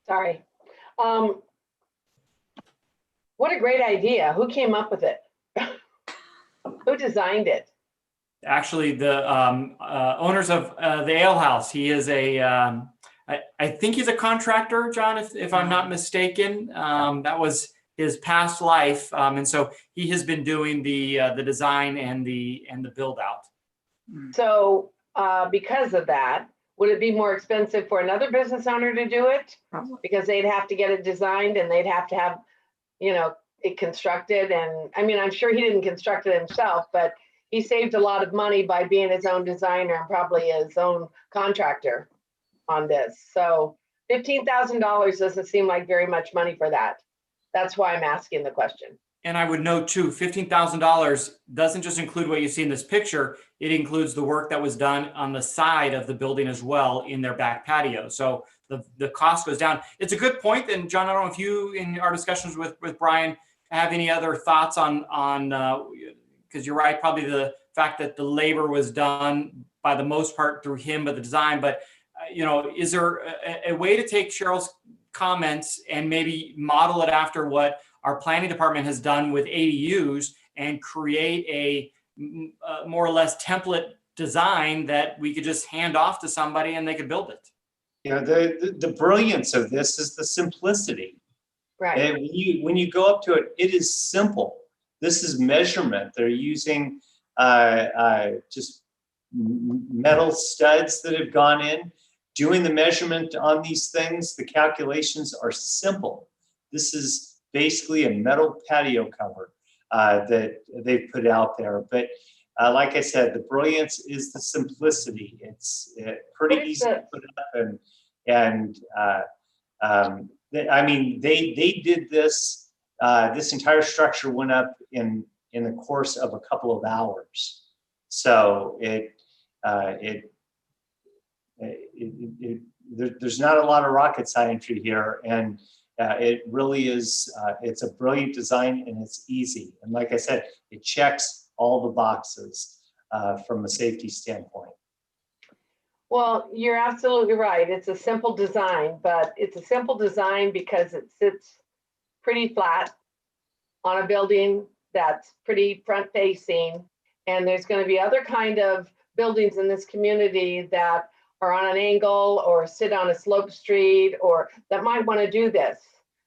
Sorry. What a great idea. Who came up with it? Who designed it? Actually, the owners of the Ale House. He is I think he's a contractor, John, if I'm not mistaken. That was his past life. And so he has been doing the design and the build out. So because of that, would it be more expensive for another business owner to do it? Probably. Because they'd have to get it designed and they'd have to have, it constructed. And I mean, I'm sure he didn't construct it himself, but he saved a lot of money by being his own designer and probably his own contractor on this. So $15,000 doesn't seem like very much money for that. That's why I'm asking the question. And I would note too, $15,000 doesn't just include what you see in this picture. It includes the work that was done on the side of the building as well in their back patio. So the cost goes down. It's a good point. And John, I don't know if you, in our discussions with Brian, have any other thoughts on because you're right, probably the fact that the labor was done by the most part through him, but the design. But is there a way to take Cheryl's comments and maybe model it after what our planning department has done with ADUs and create a more or less template design that we could just hand off to somebody and they could build it? The brilliance of this is the simplicity. Right. And when you go up to it, it is simple. This is measurement. They're using just metal studs that have gone in, doing the measurement on these things. The calculations are simple. This is basically a metal patio cover that they've put out there. But like I said, the brilliance is the simplicity. It's pretty easy to put up, I mean, they did this. This entire structure went up in the course of a couple of hours. So there's not a lot of rocket science here, and it really is. It's a brilliant design, and it's easy. And like I said, it checks all the boxes from a safety standpoint. Well, you're absolutely right. It's a simple design, but it's a simple design because it sits pretty flat on a building that's pretty front facing. And there's going to be other kind of buildings in this community that are on an angle or sit on a slope street or that might want to do this.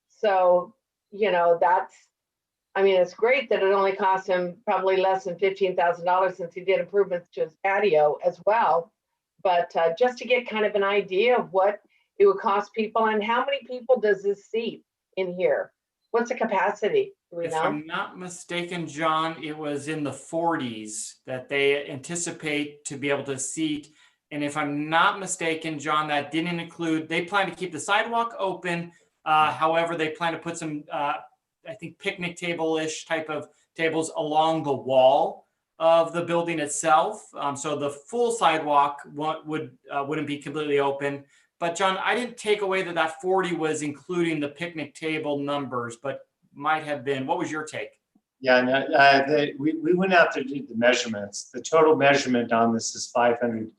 So, it's great that it only cost him probably less than $15,000 since he did improvements to his patio as well. But just to get kind of an idea of what it would cost people and how many people does this seat in here? What's the capacity? Do we If know? I'm not mistaken, John, it was in the 40s that they anticipate to be able to seat. And if I'm not mistaken, John, that didn't include, they plan to keep the sidewalk open. However, they plan to put some, I think, picnic table-ish type of tables along the wall of the building itself. So the full sidewalk wouldn't be completely open. But John, I didn't take away that 40 was including the picnic table numbers, but might have been. What was your take? Yeah, no, we went out to do the measurements. The total measurement on this is 500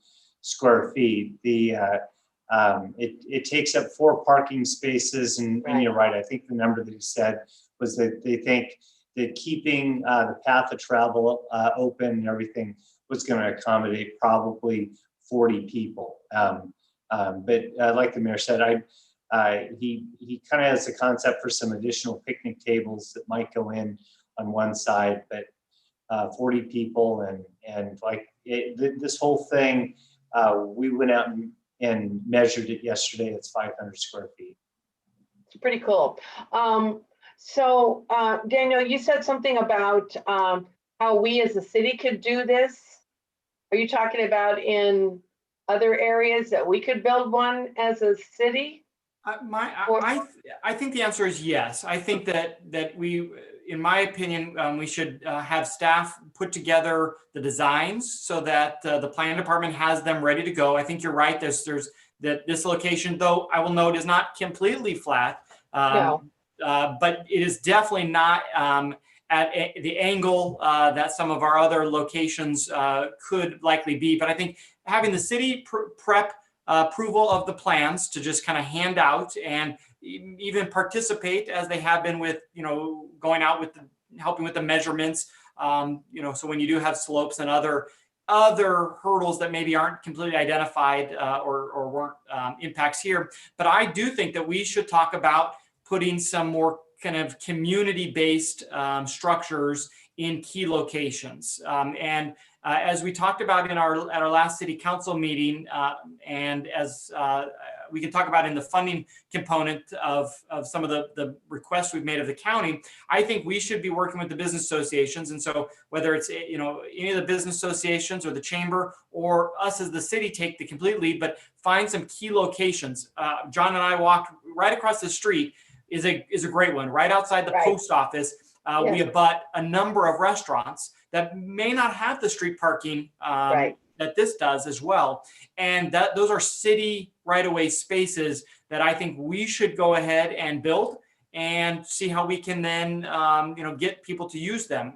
square feet. It takes up 4 parking spaces, and you're right. I think the number that he said was that they think that keeping the path of travel open and everything was going to accommodate probably 40 people. But like the mayor said, he kind of has a concept for some additional picnic tables that might go in on one side, but 40 people and like this whole thing, we went out and measured it yesterday. It's 500 square feet. It's pretty cool. So Daniel, you said something about how we as a city could do this. Are you talking about in other areas that we could build one as a city? I think the answer is yes. I think that we, in my opinion, we should have staff put together the designs so that the planning department has them ready to go. I think you're right. There's that this location, though I will note, is not completely flat. No. But it is definitely not at the angle that some of our other locations could likely be. But I think having the city prep approval of the plans to just kind of hand out and even participate as they have been with, going out with helping with the measurements. So when you do have slopes and other hurdles that maybe aren't completely identified or weren't impacts here. But I do think that we should talk about putting some more kind of community-based structures in key locations. And as we talked about at our last city council meeting, and as we can talk about in the funding component of some of the requests we've made of the county, I think we should be working with the business associations. And so whether it's any of the business associations or the chamber or us as the city take the complete lead, but find some key locations. John and I walked right across the street is a great one, right outside the post office. We abut a number of restaurants that may not have the street parking that this does as well. And those are city right-of-way spaces that I think we should go ahead and build and see how we can then get people to use them.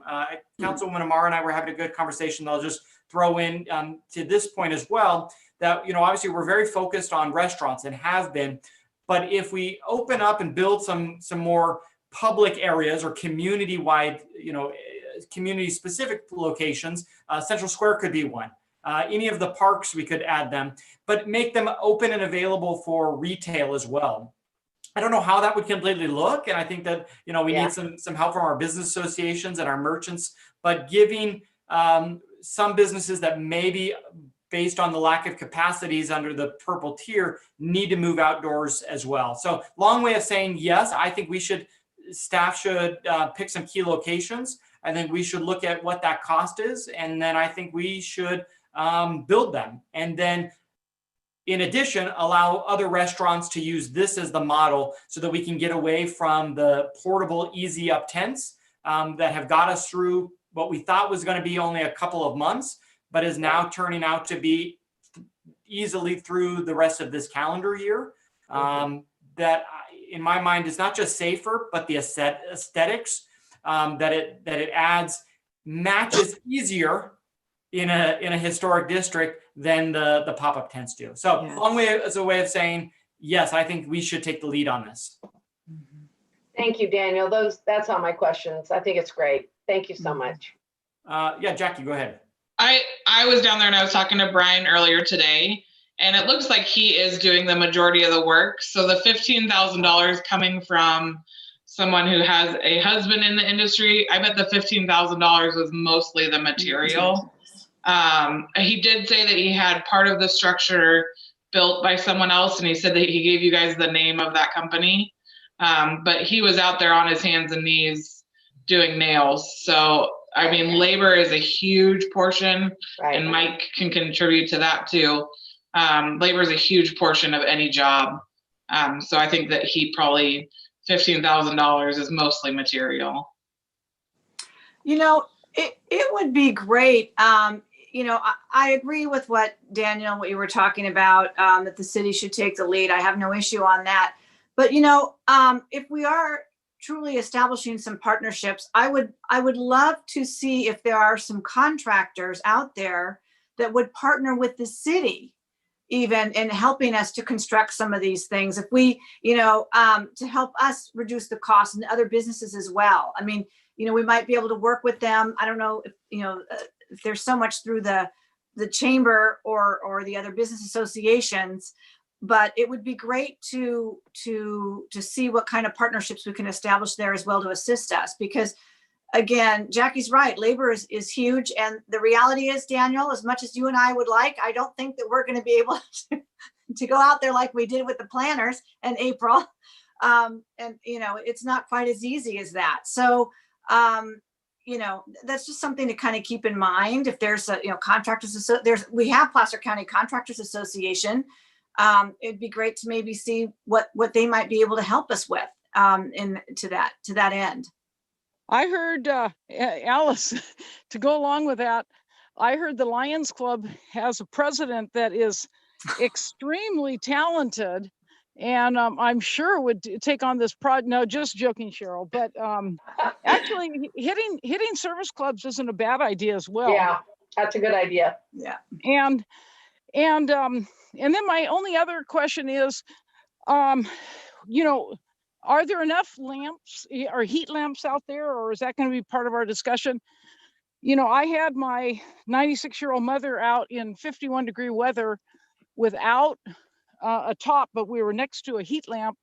Councilwoman Amar and I were having a good conversation. I'll just throw in to this point as well, that, obviously we're very focused on restaurants and have been, but if we open up and build some more public areas or community-wide, community-specific locations, Central Square could be one. Any of the parks, we could add them, but make them open and available for retail as well. I don't know how that would completely look. And I think that, we need some help from our business associations and our merchants, but giving some businesses that maybe based on the lack of capacities under the purple tier need to move outdoors as well. So long way of saying, yes, I think staff should pick some key locations. I think we should look at what that cost is. And then I think we should build them. And then in addition, allow other restaurants to use this as the model so that we can get away from the portable easy up tents that have got us through what we thought was going to be only a couple of months, but is now turning out to be easily through the rest of this calendar year. That in my mind is not just safer, but the aesthetics that it adds matches easier in a historic district than the pop-up tents do. So long way as a way of saying, yes, I think we should take the lead on this. Thank you, Daniel. That's all my questions. I think it's great. Thank you so much. Jackie, go ahead. I was down there and I was talking to Brian earlier today, and it looks like he is doing the majority of the work. So the $15,000 coming from someone who has a husband in the industry, I bet the $15,000 was mostly the material. He did say that he had part of the structure built by someone else, and he said that he gave you guys the name of that company. But he was out there on his hands and knees doing nails. So, I mean, labor is a huge portion, and Mike can contribute to that too. Labor is a huge portion of any job. So I think that he probably $15,000 is mostly material. It would be great. I agree with what you were talking about, that the city should take the lead. I have no issue on that. But, if we are truly establishing some partnerships, I would love to see if there are some contractors out there that would partner with the city, even in helping us to construct some of these things. If we, to help us reduce the cost and other businesses as well. I mean, we might be able to work with them. I don't know if, if there's so much through the chamber or the other business associations, but it would be great to see what kind of partnerships we can establish there as well to assist us. Because again, Jackie's right, labor is huge. And the reality is, Daniel, as much as you and I would like, I don't think that we're going to be able to go out there like we did with the planners in April. And, it's not quite as easy as that. So, that's just something to kind of keep in mind. If there's contractors, we have Placer County Contractors Association. It'd be great to maybe see what they might be able to help us with to that end. I heard, Alice, to go along with that, I heard the Lions Club has a president that is extremely talented, and I'm sure would take on this project. No, just joking, Cheryl. But actually, hitting service clubs isn't a bad idea as well. Yeah, that's a good idea. Yeah. And then my only other question is, are there enough lamps or heat lamps out there, or is that going to be part of our discussion? I had my 96-year-old mother out in 51-degree weather without a top, but we were next to a heat lamp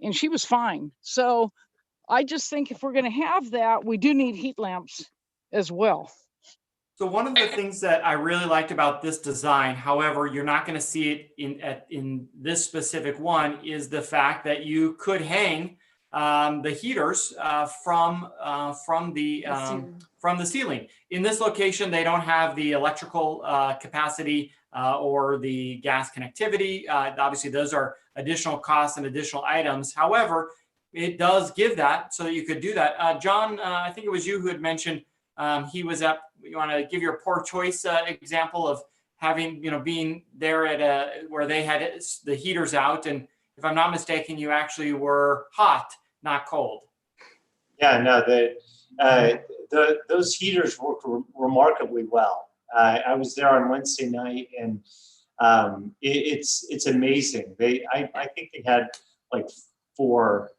and she was fine. So I just think if we're going to have that, we do need heat lamps as well. So one of the things that I really liked about this design, however, you're not going to see it in this specific one, is the fact that you could hang the heaters from the ceiling. In this location, they don't have the electrical capacity or the gas connectivity. Obviously, those are additional costs and additional items. However, it does give that so that you could do that. John, I think it was you who had mentioned he was up. You want to give your Poor Choice example of having, being there at where they had the heaters out, and if I'm not mistaken, you actually were hot, not cold. Yeah, no, those heaters work remarkably well. I was there on Wednesday night, and It's amazing. I think they had like 4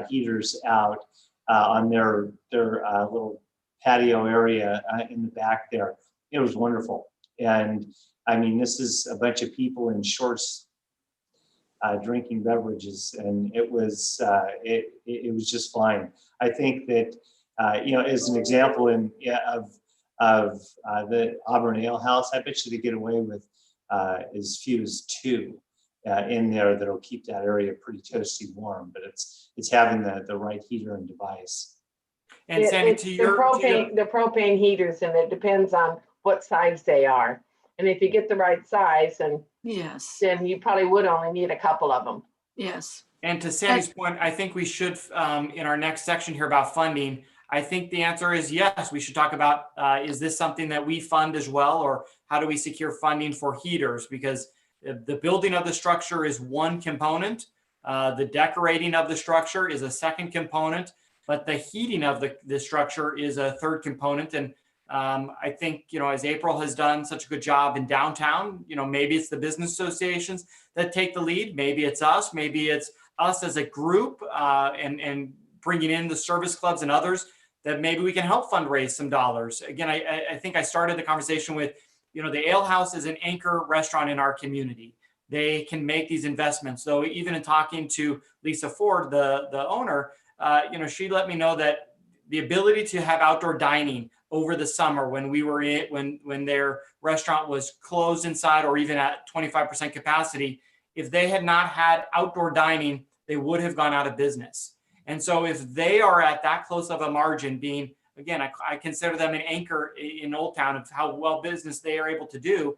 heaters out on their little patio area in the back there. It was wonderful. And I mean, this is a bunch of people in shorts drinking beverages, and it was just fine. I think that as an example of the Auburn Ale House, I bet you they get away with as few as 2 in there that'll keep that area pretty toasty warm. But it's having the right heater and device. And Sandy, It's to the your propane heaters, and it depends on what size they are. And if you get the right size, and Yes, then you probably would only need a couple of them. yes. And to Sandy's point, I think we should, in our next section here about funding, I think the answer is yes. We should talk about, is this something that we fund as well? Or how do we secure funding for heaters? Because the building of the structure is one component. The decorating of the structure is a second component, but the heating of the structure is a third component. And I think, as April has done such a good job in downtown, maybe it's the business associations that take the lead. Maybe it's us. Maybe it's us as a group and bringing in the service clubs and others that maybe we can help fundraise some dollars. Again, I think I started the conversation with, the Ale House is an anchor restaurant in our community. They can make these investments. So even in talking to Lisa Ford, the owner, she let me know that the ability to have outdoor dining over the summer when we were when their restaurant was closed inside or even at 25% capacity, if they had not had outdoor dining, they would have gone out of business. And so if they are at that close of a margin, being, again, I consider them an anchor in Old Town of how well business they are able to do.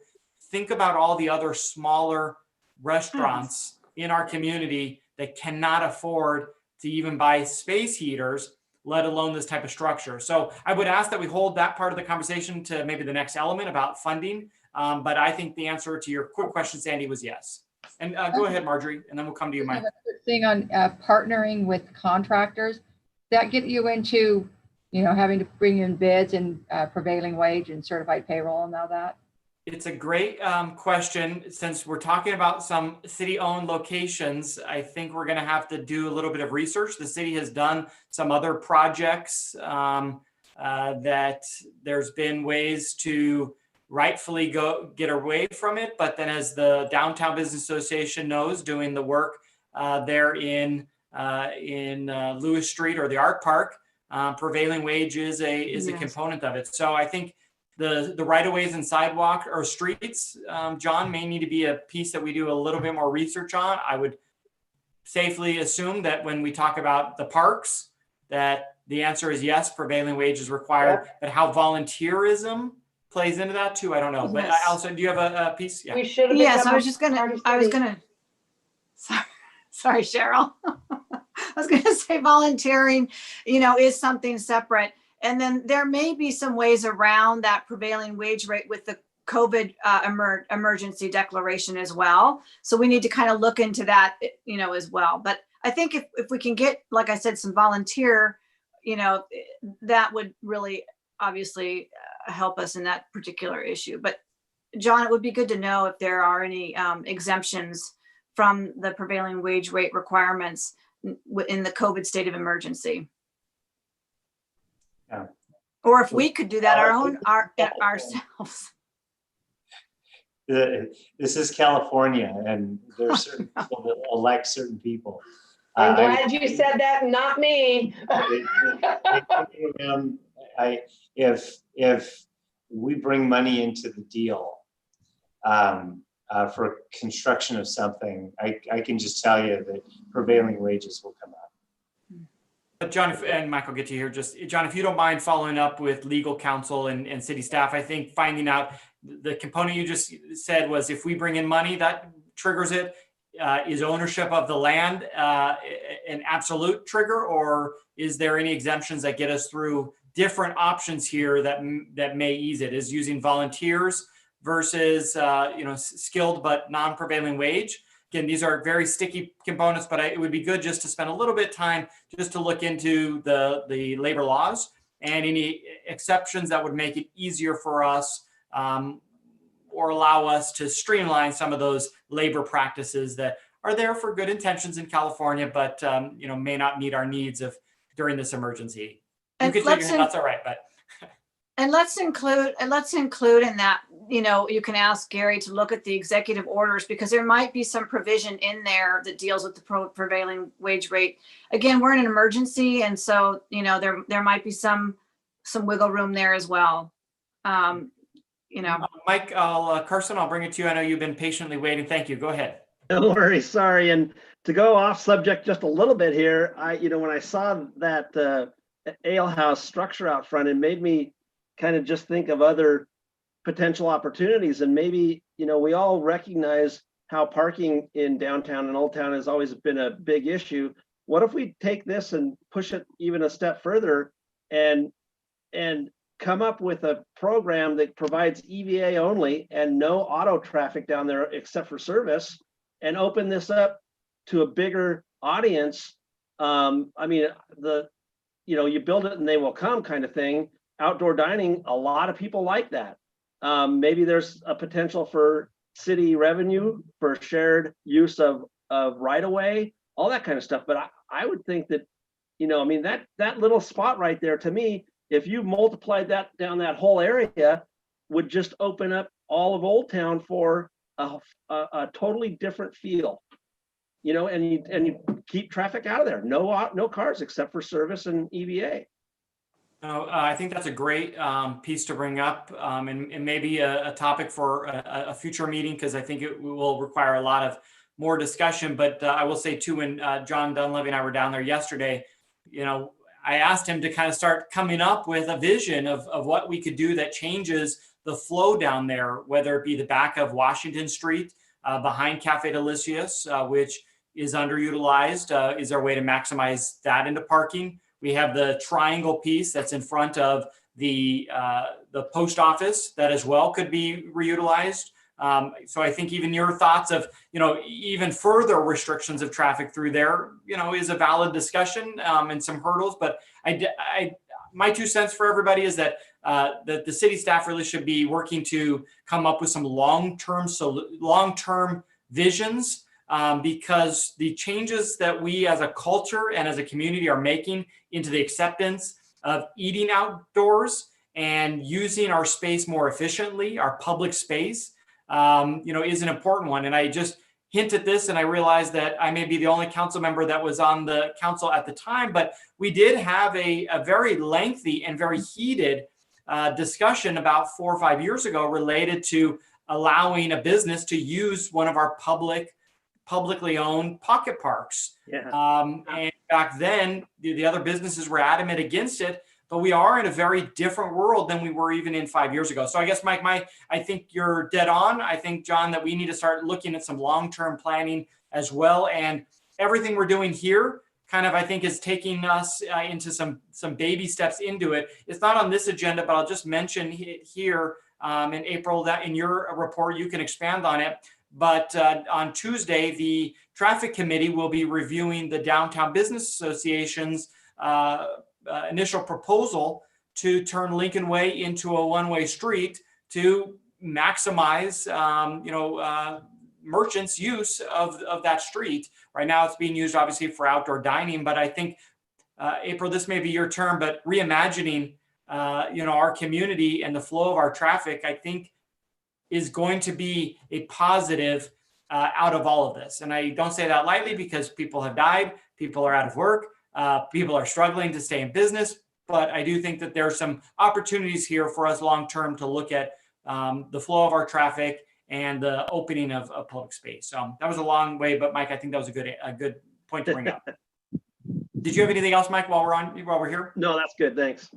Think about all the other smaller restaurants in our community that cannot afford to even buy space heaters, let alone this type of structure. So I would ask that we hold that part of the conversation to maybe the next element about funding. But I think the answer to your quick question, Sandy, was yes. And go ahead, Marjorie, and then we'll come to you, Mike. I have a quick thing on partnering with contractors. Does that get you into, having to bring in bids and prevailing wage and certified payroll and all that? It's a great question. Since we're talking about some city-owned locations, I think we're going to have to do a little bit of research. The city has done some other projects that there's been ways to rightfully get away from it. But then as the Downtown Business Association knows, doing the work there in Lewis Street or the Art Park, prevailing wage is a component of it. So I think the right-of-ways and sidewalk or streets, John, may need to be a piece that we do a little bit more research on. I would safely assume that when we talk about the parks, that the answer is yes, prevailing wage is required. Yep. But how volunteerism plays into that too, I don't know. But Yes. Allison, do you have a piece? We should have. Yes, I was gonna, sorry, Cheryl. I was gonna say volunteering, is something separate. And then there may be some ways around that prevailing wage rate with the COVID emergency declaration as well. So we need to kind of look into that, as well. But I think if we can get, like I said, some volunteer, that would really obviously help us in that particular issue. But John, it would be good to know if there are any exemptions from the prevailing wage rate requirements in the COVID state of emergency. Yeah. Or if we could do that ourselves. This is California, and there's certain people that elect certain people. I'm glad you said that, not me. If we bring money into the deal for construction of something, I can just tell you that prevailing wages will come up. But John, and Mike will get to you here. Just John, if you don't mind following up with legal counsel and city staff, I think finding out the component you just said was if we bring in money, that triggers it. Is ownership of the land an absolute trigger, or is there any exemptions that get us through different options here that may ease it? Is using volunteers versus skilled but non-prevailing wage? Again, these are very sticky components, but it would be good just to spend a little bit of time just to look into the labor laws and any exceptions that would make it easier for us, or allow us to streamline some of those labor practices that are there for good intentions in California, but may not meet our needs of during this emergency. You And could shake your head, that's all right, but And let's include in that, you can ask Gary to look at the executive orders, because there might be some provision in there that deals with the prevailing wage rate. Again, we're in an emergency, and so, there might be some wiggle room there as well. Mike, Carson, I'll bring it to you. I know you've been patiently waiting. Thank you. Go ahead. No worries, sorry. And to go off subject just a little bit here, when I saw that ale house structure out front, it made me kind of just think of other potential opportunities. And maybe, we all recognize how parking in downtown and Old Town has always been a big issue. What if we take this and push it even a step further and come up with a program that provides EVA only and no auto traffic down there except for service, and open this up to a bigger audience? You build it and they will come kind of thing. Outdoor dining, a lot of people like that. Maybe there's a potential for city revenue for shared use of right of way, all that kind of stuff. But I would think that, that little spot right there, to me, if you multiplied that down that whole area, would just open up all of Old Town for a totally different feel, and you keep traffic out of there. No cars except for service and EVA. I think that's a great piece to bring up, and maybe a topic for a future meeting, because I think it will require a lot of more discussion. But I will say too, when John Dunleavy and I were down there yesterday, I asked him to kind of start coming up with a vision of what we could do that changes the flow down there, whether it be the back of Washington Street behind Cafe Delicious, which is underutilized. Is there a way to maximize that into parking? We have the triangle piece that's in front of the post office that as well could be reutilized. So I think even your thoughts of, even further restrictions of traffic through there, is a valid discussion and some hurdles. But my 2 cents for everybody is that the city staff really should be working to come up with some long-term visions, because the changes that we as a culture and as a community are making into the acceptance of eating outdoors and using our space more efficiently, our public space, is an important one. And I just hint at this, and I realized that I may be the only council member that was on the council at the time, but we did have a very lengthy and very heated discussion about 4 or 5 years ago related to allowing a business to use one of our publicly owned pocket parks. Yeah. And back then, the other businesses were adamant against it, but we are in a very different world than we were even in 5 years ago. So I guess, Mike, I think you're dead on. I think, John, that we need to start looking at some long-term planning as well. And everything we're doing here kind of, I think, is taking us into some baby steps into it. It's not on this agenda, but I'll just mention it here in April, that in your report, you can expand on it. But on Tuesday, the traffic committee will be reviewing the Downtown Business Association's initial proposal to turn Lincoln Way into a one-way street to maximize, merchants' use of that street. Right now, it's being used obviously for outdoor dining, but I think, April, this may be your term, but reimagining, our community and the flow of our traffic, I think, is going to be a positive out of all of this. And I don't say that lightly, because people have died, people are out of work, people are struggling to stay in business. But I do think that there are some opportunities here for us long-term to look at the flow of our traffic and the opening of public space. So that was a long way, but Mike, I think that was a good point to bring up. Did you have anything else, Mike, while we're here? No, that's good. Thanks.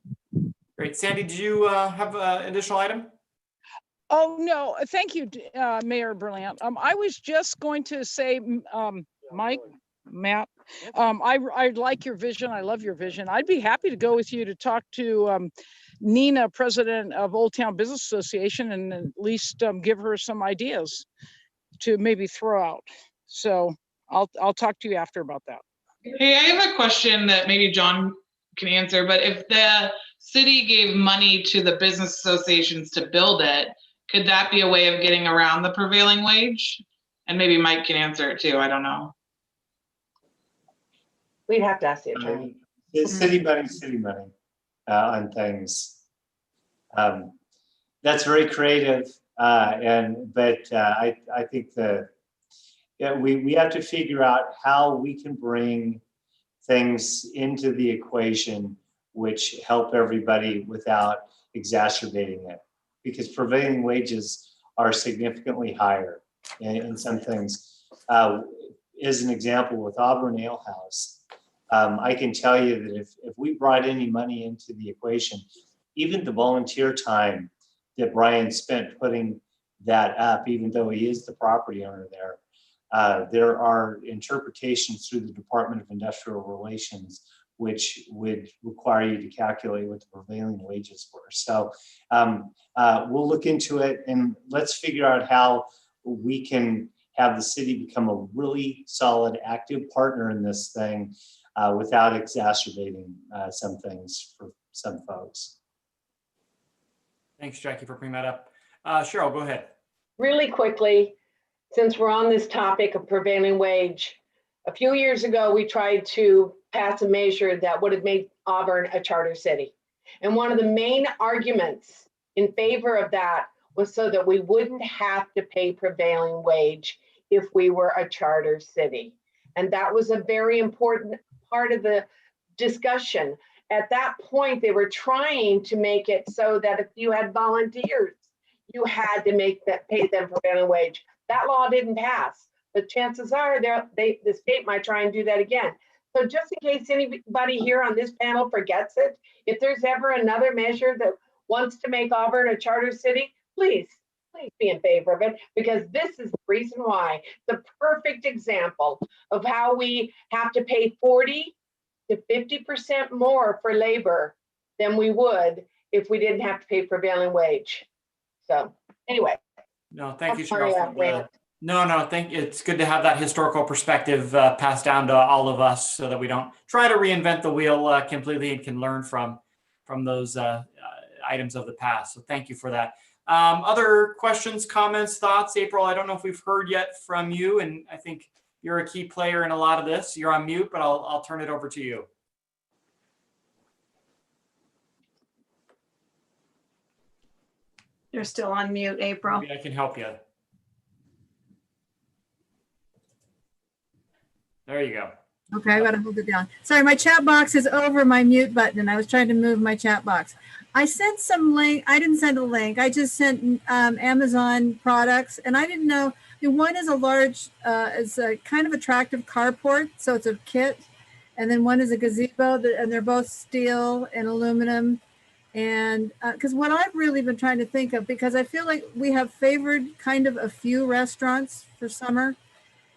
Great. Sandy, did you have an additional item? Oh, no, thank you, Mayor Berlant. I was just going to say, Mike, Matt, I like your vision. I love your vision. I'd be happy to go with you to talk to Nina, president of Old Town Business Association, and at least give her some ideas to maybe throw out. So I'll talk to you after about that. Hey, I have a question that maybe John can answer, but if the city gave money to the business associations to build it, Could that be a way of getting around the prevailing wage? And maybe Mike can answer it too. I don't know. We'd have to ask the attorney. It's city money on things. That's very creative, but I think we have to figure out how we can bring things into the equation which help everybody without exacerbating it, because prevailing wages are significantly higher in some things. As an example, with Auburn Ale House, I can tell you that if we brought any money into the equation, even the volunteer time that Brian spent putting that up, even though he is the property owner there are interpretations through the Department of Industrial Relations which would require you to calculate what the prevailing wages were. So we'll look into it, and let's figure out how we can have the city become a really solid, active partner in this thing without exacerbating some things for some folks. Thanks, Jackie, for bringing that up. Cheryl, go ahead. Really quickly, since we're on this topic of prevailing wage, a few years ago, we tried to pass a measure that would have made Auburn a charter city. And one of the main arguments in favor of that was so that we wouldn't have to pay prevailing wage if we were a charter city. And that was a very important part of the discussion. At that point, they were trying to make it so that if you had volunteers, you had to pay them prevailing wage. That law didn't pass, but chances are the state might try and do that again. So just in case anybody here on this panel forgets it, if there's ever another measure that wants to make Auburn a charter city, please be in favor of it, because this is the reason why. The perfect example of how we have to pay 40 to 50% more for labor than we would if we didn't have to pay prevailing wage. So anyway. No, thank you, Sorry, Cheryl. It's good to have that historical perspective passed down to all of us so that we don't try to reinvent the wheel completely and can learn from those items of the past. So thank you for that. Other questions, comments, thoughts? April, I don't know if we've heard yet from you, and I think you're a key player in a lot of this. You're on mute, but I'll turn it over to you. You're still on mute, April. Maybe I can help you. There you go. Okay, I gotta hold it down. Sorry, my chat box is over my mute button and I was trying to move my chat box. I sent some link. I didn't send a link. I just sent Amazon products, and I didn't know. One is a large, it's a kind of attractive carport. So it's a kit. And then one is a gazebo, and they're both steel and aluminum. And because what I've really been trying to think of, because I feel like we have favored kind of a few restaurants for summer.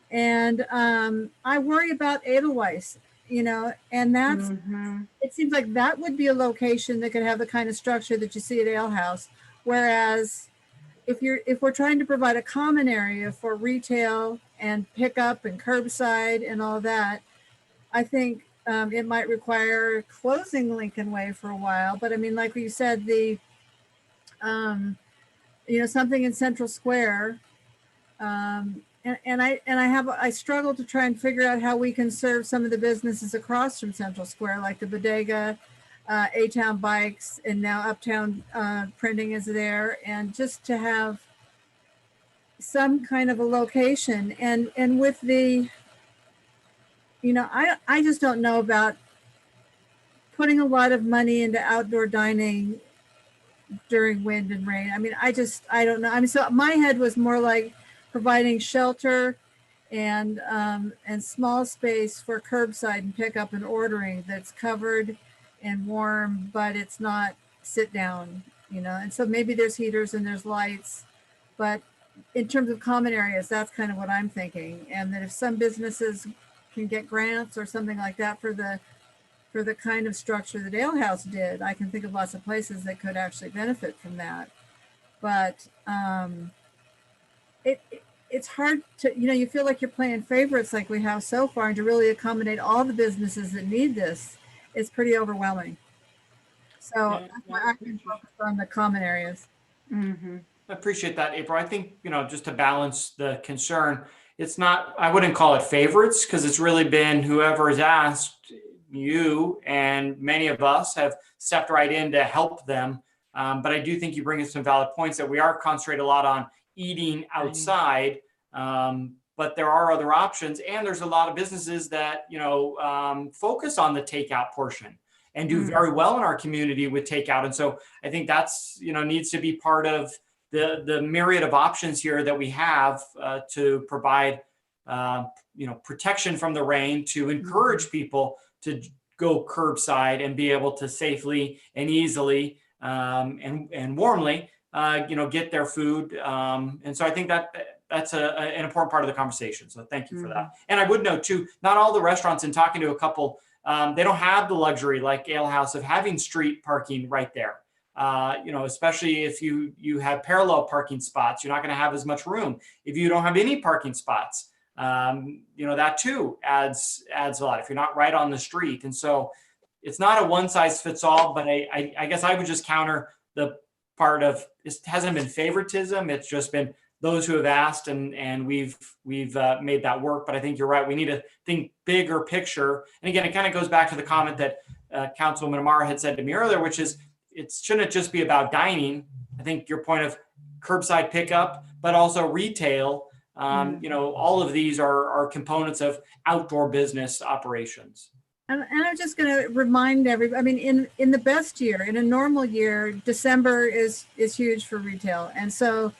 And I worry about Edelweiss, and that's, it seems like that would be a location that could have the kind of structure that you see at Ale House. Whereas if we're trying to provide a common area for retail and pickup and curbside and all that, I think it might require closing Lincoln Way for a while. But I mean, like you said, the, something in Central Square, and I struggle to try and figure out how we can serve some of the businesses across from Central Square, like the Bodega, A-Town Bikes, and now Uptown Printing is there, and just to have some kind of a location. And with the, I just don't know about putting a lot of money into outdoor dining during wind and rain. I mean, I don't know. I mean, so my head was more like providing shelter and small space for curbside and pickup and ordering that's covered and warm, but it's not sit down, and so maybe there's heaters and there's lights, but in terms of common areas, that's kind of what I'm thinking. And that if some businesses can get grants or something like that for the kind of structure that Ale House did, I can think of lots of places that could actually benefit from that. But it's hard to, you feel like you're playing favorites like we have so far, and to really accommodate all the businesses that need this, it's pretty overwhelming. So that's why I've been focused on the common areas. I appreciate that, April. I think, just to balance the concern, it's not, I wouldn't call it favorites because it's really been whoever has asked. You and many of us have stepped right in to help them. But I do think you bring in some valid points that we are concentrated a lot on eating outside. But there are other options. And there's a lot of businesses that, focus on the takeout portion and do very well in our community with takeout. And so I think that's, needs to be part of the myriad of options here that we have to provide, protection from the rain, to encourage people to go curbside and be able to safely and easily and warmly, get their food. And so I think that's an important part of the conversation. So thank you for that. And I would note too, not all the restaurants, in talking to a couple, they don't have the luxury like Ale House of having street parking right there. Especially if you have parallel parking spots, you're not going to have as much room. If you don't have any parking spots, that too adds a lot if you're not right on the street. And so it's not a one size fits all, but I guess I would just counter the part of it hasn't been favoritism. It's just been those who have asked, and we've made that work. But I think you're right. We need to think bigger picture. And again, it kind of goes back to the comment that Councilwoman Amara had said to me earlier, which is it shouldn't just be about dining. I think your point of curbside pickup, but also retail. All of these are components of outdoor business operations. And I'm just going to remind everybody, I mean, in the best year, in a normal year, December is huge for retail. And so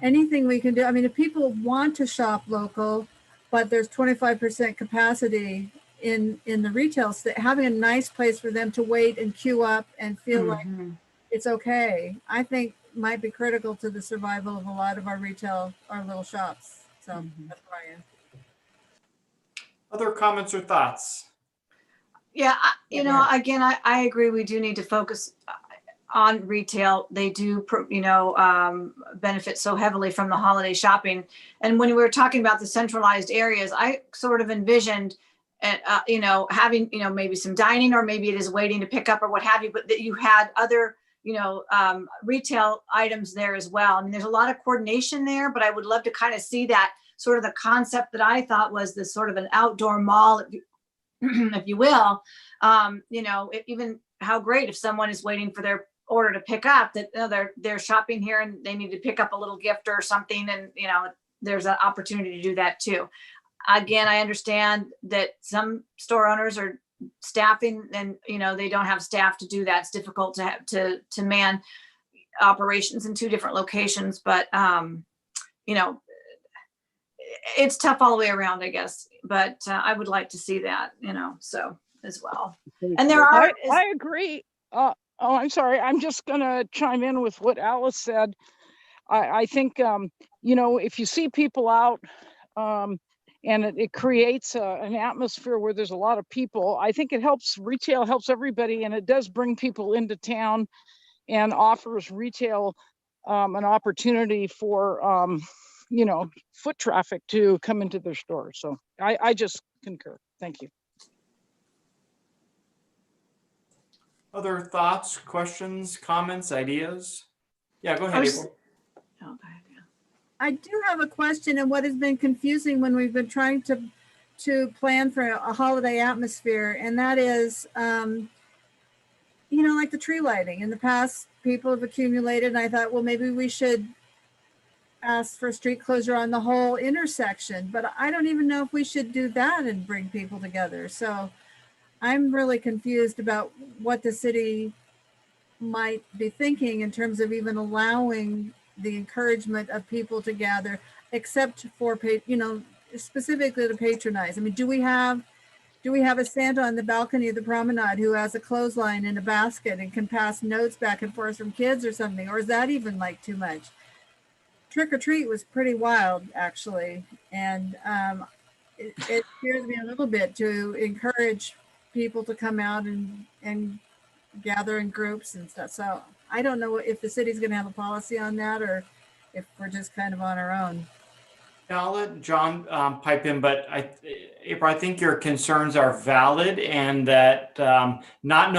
anything we can do, I mean, if people want to shop local, but there's 25% capacity in the retail, having a nice place for them to wait and queue up and feel like it's okay, I think might be critical to the survival of a lot of our little shops. So that's where I am. Other comments or thoughts? Yeah, again, I agree. We do need to focus on retail. They do, benefit so heavily from the holiday shopping. And when we were talking about the centralized areas, I sort of envisioned, having, maybe some dining, or maybe it is waiting to pick up or what have you, but that you had other, retail items there as well. I mean, there's a lot of coordination there, but I would love to kind of see that sort of the concept that I thought was this sort of an outdoor mall, if you will. Even how great if someone is waiting for their order to pick up, that they're shopping here and they need to pick up a little gift or something, and there's an opportunity to do that too. Again, I understand that some store owners are staffing and they don't have staff to do that. It's difficult to have to man operations in two different locations, but it's tough all the way around, I guess. But I would like to see that, so as well. And there are. I agree. I'm sorry. I'm just going to chime in with what Alice said. I think, if you see people out and it creates an atmosphere where there's a lot of people, I think it helps. Retail helps everybody, and it does bring people into town and offers retail an opportunity for, foot traffic to come into their stores. So I just concur. Thank you. Other thoughts, questions, comments, ideas? Yeah, go ahead, April. I do have a question, and what has been confusing when we've been trying to plan for a holiday atmosphere, and that is, like the tree lighting. In the past, people have accumulated, and I thought, well, maybe we should ask for street closure on the whole intersection, but I don't even know if we should do that and bring people together. So I'm really confused about what the city might be thinking in terms of even allowing the encouragement of people to gather, except for, specifically to patronize. I mean, do we have a Santa on the balcony of the promenade who has a clothesline in a basket and can pass notes back and forth from kids or something? Or is that even like too much? Trick or treat was pretty wild, actually. And it scares me a little bit to encourage people to come out and gather in groups and stuff. So I don't know if the city's going to have a policy on that or if we're just kind of on our own. Yeah, I'll let John pipe in, but April, I think your concerns are valid, and that not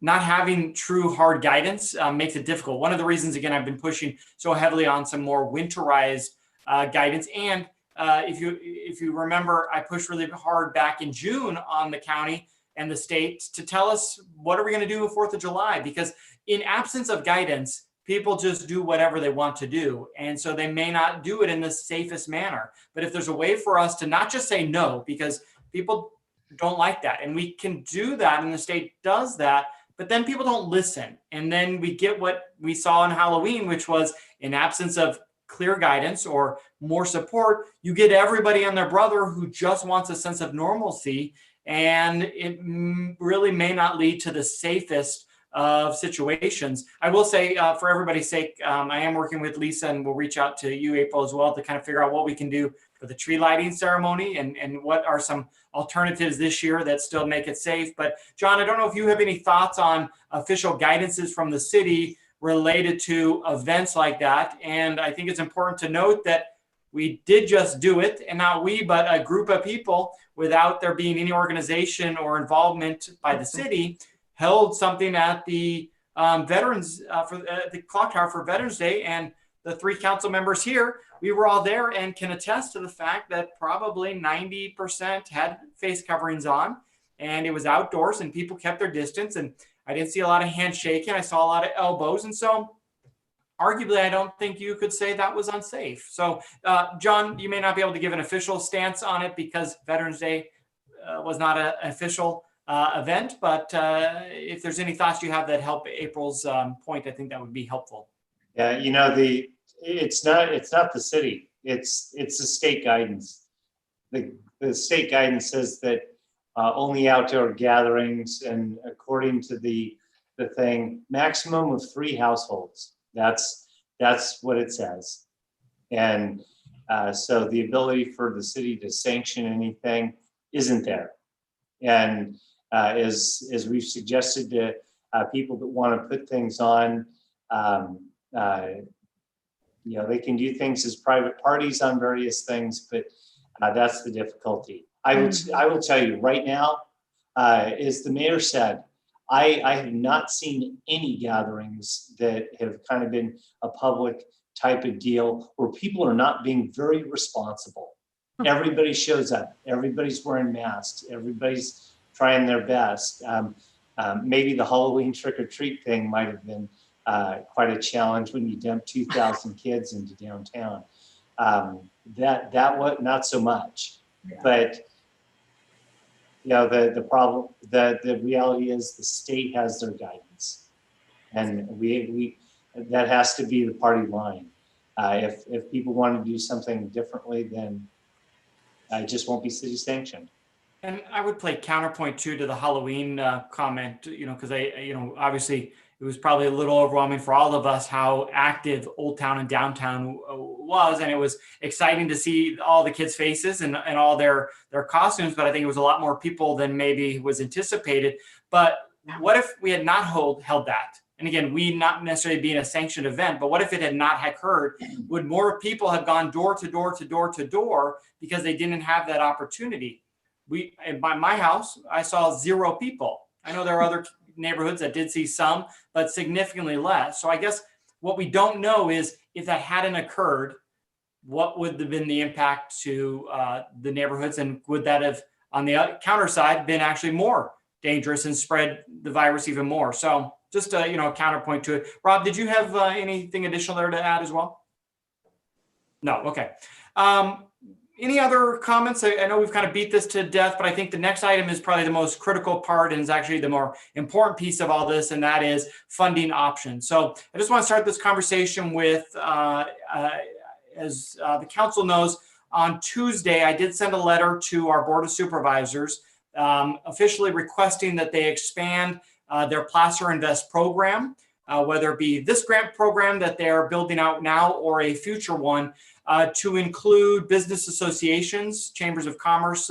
having true hard guidance makes it difficult. One of the reasons, again, I've been pushing so heavily on some more winterized guidance. And if you remember, I pushed really hard back in June on the county and the state to tell us what are we going to do on 4th of July, because in absence of guidance, people just do whatever they want to do. And so they may not do it in the safest manner. But if there's a way for us to not just say no, because people don't like that, and we can do that, and the state does that, but then people don't listen. And then we get what we saw on Halloween, which was in absence of clear guidance or more support, you get everybody and their brother who just wants a sense of normalcy. And it really may not lead to the safest of situations. I will say, for everybody's sake, I am working with Lisa, and we'll reach out to you, April, as well, to kind of figure out what we can do for the tree lighting ceremony, and what are some alternatives this year that still make it safe. But John, I don't know if you have any thoughts on official guidances from the city related to events like that. And I think it's important to note that we did just do it, and not we, but a group of people, without there being any organization or involvement by the city, held something at the Veterans for the Clock Tower for Veterans Day, and the 3 council members here, we were all there and can attest to the fact that probably 90% had face coverings on, and it was outdoors, and people kept their distance, and I didn't see a lot of handshaking. I saw a lot of elbows, and so arguably, I don't think you could say that was unsafe. So, John, you may not be able to give an official stance on it because Veterans Day was not an official event, but if there's any thoughts you have that help April's point, I think that would be helpful. Yeah, it's not the city. It's the state guidance. The state guidance says that only outdoor gatherings, and according to the thing, maximum of 3 households. That's what it says. And so the ability for the city to sanction anything isn't there. And as we've suggested to people that want to put things on, they can do things as private parties on various things, but that's the difficulty. I will tell you right now, as the mayor said, I have not seen any gatherings that have kind of been a public type of deal where people are not being very responsible. Everybody shows up. Everybody's wearing masks. Everybody's trying their best. Maybe the Halloween trick-or-treat thing might have been quite a challenge when you dump 2,000 kids into downtown. That was not so much. Yeah. But the problem, the reality is the state has their guidance, and we that has to be the party line. If people want to do something differently, then it just won't be city sanctioned. And I would play counterpoint too to the Halloween comment, because obviously it was probably a little overwhelming for all of us how active Old Town and downtown was, and it was exciting to see all the kids' faces and all their costumes. But I think it was a lot more people than maybe was anticipated. But what if we had not held that? And again, we not necessarily being a sanctioned event, but what if it had not occurred? Would more people have gone door to door to door to door because they didn't have that opportunity? In my house, I saw 0 people. I know there are other neighborhoods that did see some, but significantly less. So I guess what we don't know is if that hadn't occurred, what would have been the impact to the neighborhoods, and would that have, on the counter side, been actually more dangerous and spread the virus even more? So just a counterpoint to it. Rob, did you have anything additional there to add as well? No. Okay. Any other comments? I know we've kind of beat this to death, but I think the next item is probably the most critical part and is actually the more important piece of all this, and that is funding options. So I just want to start this conversation with, as the council knows, on Tuesday, I did send a letter to our Board of Supervisors officially requesting that they expand their Placer Invest program, whether it be this grant program that they're building out now or a future one, to include business associations, chambers of commerce,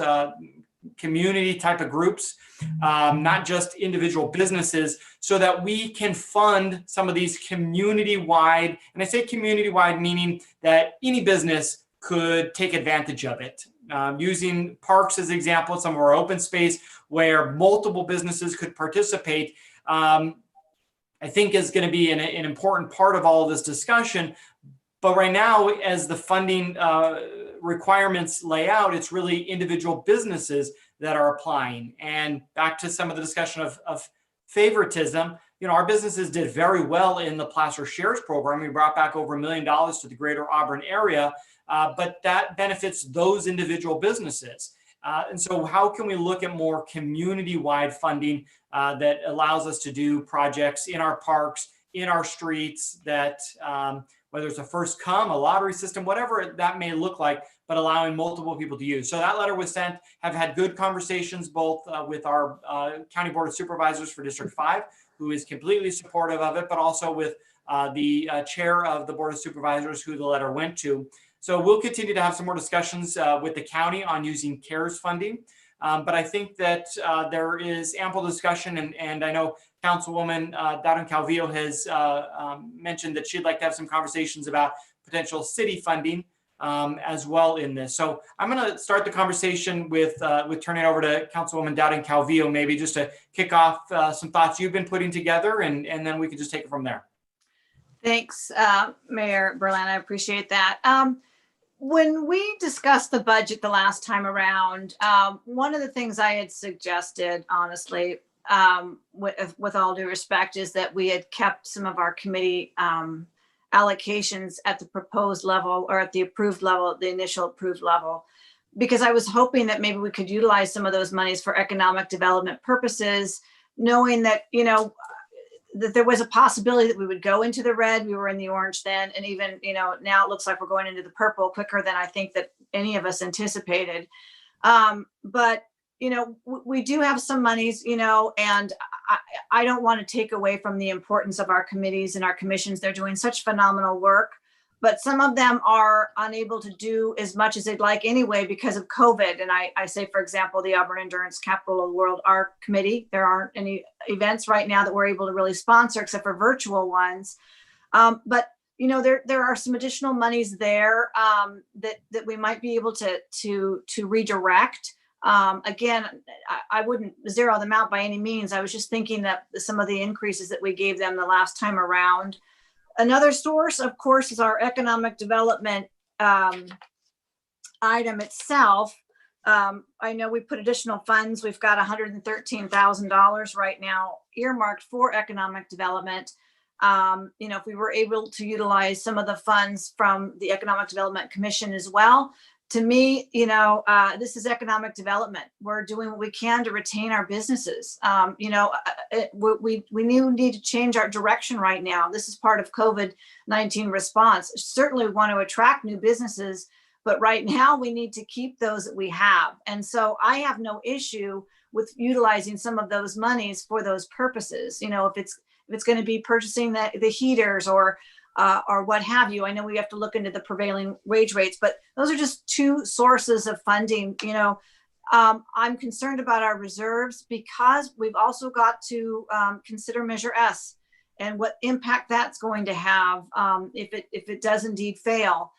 community type of groups, not just individual businesses, so that we can fund some of these community-wide, and I say community-wide meaning that any business could take advantage of it. Using parks as an example, some of our open space where multiple businesses could participate, I think is going to be an important part of all of this discussion. But right now, as the funding requirements lay out, it's really individual businesses that are applying. And back to some of the discussion of favoritism, our businesses did very well in the Placer Shares program. We brought back over $1 million to the greater Auburn area, but that benefits those individual businesses. And so how can we look at more community-wide funding that allows us to do projects in our parks, in our streets, that whether it's a first come, a lottery system, whatever that may look like, but allowing multiple people to use. So that letter was sent, have had good conversations both with our County Board of Supervisors for District 5, who is completely supportive of it, but also with the chair of the Board of Supervisors who the letter went to. So we'll continue to have some more discussions with the county on using CARES funding. But I think that there is ample discussion, and I know Councilwoman Dowden Calvillo has mentioned that she'd like to have some conversations about potential city funding as well in this. So I'm going to start the conversation with turning over to Councilwoman Dowden Calvillo, maybe just to kick off some thoughts you've been putting together, and then we can just take it from there. Thanks, Mayor Berlant. I appreciate that. When we discussed the budget the last time around, one of the things I had suggested, honestly, with all due respect, is that we had kept some of our committee allocations at the proposed level or at the approved level, the initial approved level, because I was hoping that maybe we could utilize some of those monies for economic development purposes, knowing that, that there was a possibility that we would go into the red. We were in the orange then. And even, now it looks like we're going into the purple quicker than I think that any of us anticipated. But, we do have some monies, and I don't want to take away from the importance of our committees and our commissions. They're doing such phenomenal work, but some of them are unable to do as much as they'd like anyway because of COVID. And I say, for example, the Auburn Endurance Capital of the World Art Committee. There aren't any events right now that we're able to really sponsor except for virtual ones. But there are some additional monies there that we might be able to redirect. Again, I wouldn't zero them out by any means. I was just thinking that some of the increases that we gave them the last time around. Another source, of course, is our economic development item itself. I know we put additional funds. We've got $113,000 right now earmarked for economic development. If we were able to utilize some of the funds from the Economic Development Commission as well, to me, this is economic development. We're doing what we can to retain our businesses. We need to change our direction right now. This is part of COVID-19 response. Certainly we want to attract new businesses, but right now we need to keep those that we have. And so I have no issue with utilizing some of those monies for those purposes. If it's going to be purchasing the heaters or what have you. I know we have to look into the prevailing wage rates, but those are just two sources of funding. I'm concerned about our reserves because we've also got to consider Measure S and what impact that's going to have if it does indeed fail.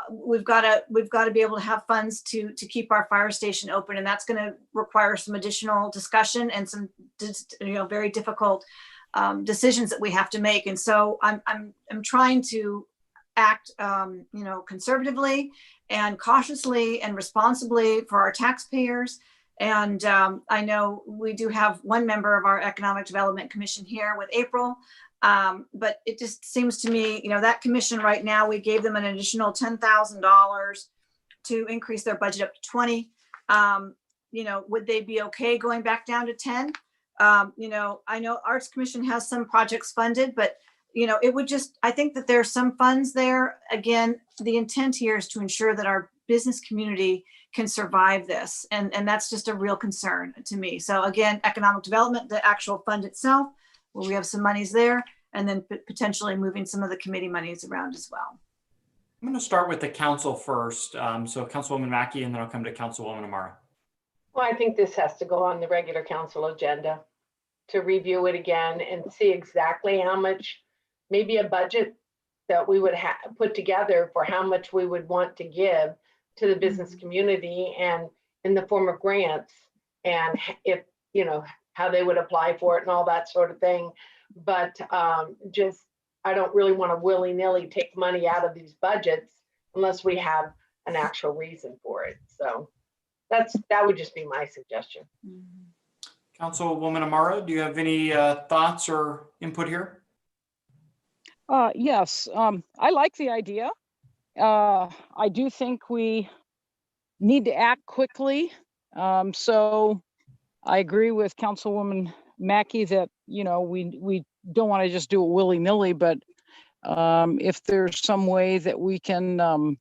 We've got to be able to have funds to keep our fire station open, and that's going to require some additional discussion and some very difficult decisions that we have to make. And so I'm trying to act, conservatively and cautiously and responsibly for our taxpayers. And I know we do have one member of our Economic Development Commission here with April, but it just seems to me, that commission right now, we gave them an additional $10,000 to increase their budget up to 20. Would they be okay going back down to 10? I know Arts Commission has some projects funded, but I think that there's some funds there. Again, the intent here is to ensure that our business community can survive this. And that's just a real concern to me. So again, economic development, the actual fund itself, well, we have some monies there, and then potentially moving some of the committee monies around as well. I'm going to start with the council first. So Councilwoman Mackey, and then I'll come to Councilwoman Amara. Well, I think this has to go on the regular council agenda to review it again and see exactly how much, maybe a budget that we would put together for how much we would want to give to the business community and in the form of grants, and if, you know, how they would apply for it and all that sort of thing. But just, I don't really want to willy-nilly take money out of these budgets unless we have an actual reason for it. So that would just be my suggestion. Councilwoman Amaro, do you have any thoughts or input here? Yes, I like the idea. I do think we need to act quickly. So I agree with Councilwoman Mackey that, you know, we don't want to just do it willy-nilly, but if there's some way that we can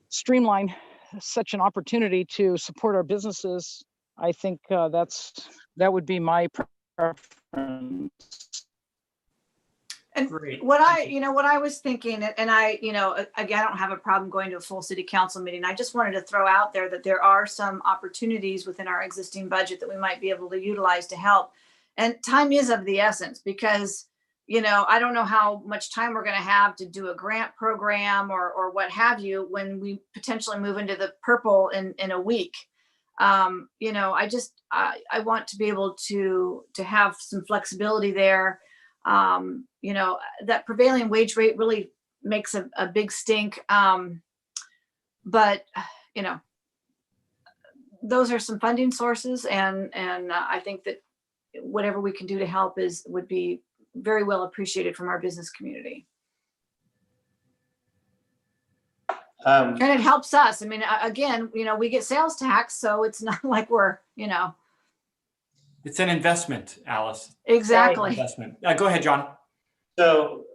streamline such an opportunity to support our businesses, I think that would be my preference. And Great. what I was thinking, and I, you know, again, I don't have a problem going to a full city council meeting. I just wanted to throw out there that there are some opportunities within our existing budget that we might be able to utilize to help. And time is of the essence because, you know, I don't know how much time we're going to have to do a grant program or what have you when we potentially move into the purple in a week. You know, I want to be able to have some flexibility there. You know, that prevailing wage rate really makes a big stink. But, you know, those are some funding sources and I think that whatever we can do to help would be very well appreciated from our business community. And it helps us. I mean, again, you know, we get sales tax, so it's not like we're, you know. It's an investment, Alice. Exactly. Investment. Go ahead, John. So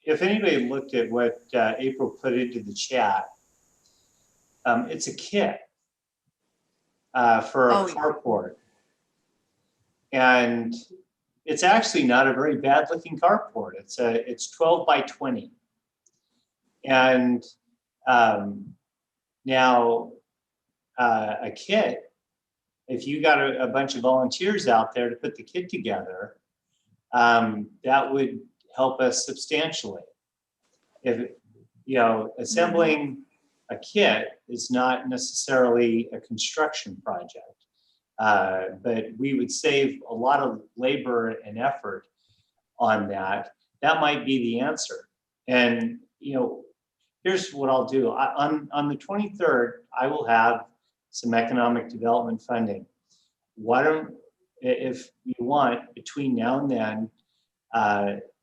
if anybody looked at what April put into the chat, it's a kit for a carport. And it's actually not a very bad looking carport. It's 12 by 20. And now a kit, if you got a bunch of volunteers out there to put the kit together, that would help us substantially. If, you know, assembling a kit is not necessarily a construction project, but we would save a lot of labor and effort on that. That might be the answer. And, you know, here's what I'll do. On the 23rd, I will have some economic development funding. Why don't, if you want, between now and then,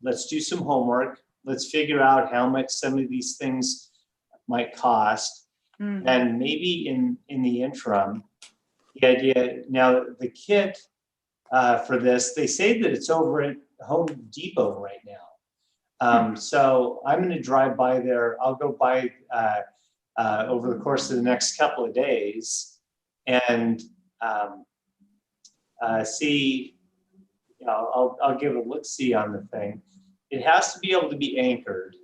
let's do some homework. Let's figure out how much some of these things might cost. Mm-hmm. And maybe in the interim, the idea, now the kit for this, they say that it's over at Home Depot right now. So I'm going to drive by there. I'll go by over the course of the next couple of days and see, you know, I'll give a look-see on the thing. It has to be able to be anchored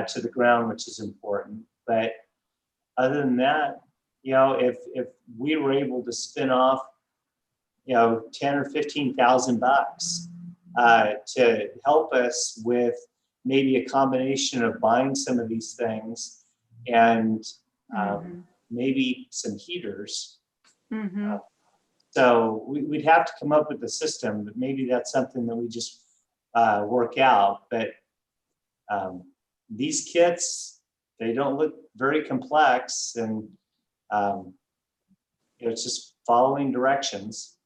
to the ground, which is important. But other than that, you know, if we were able to spin off, you know, 10 or 15,000 bucks to help us with maybe a combination of buying some of these things and maybe some heaters. Mm-hmm. So we'd have to come up with a system, but maybe that's something that we just work out. But these kits, they don't look very complex, and it's just following directions.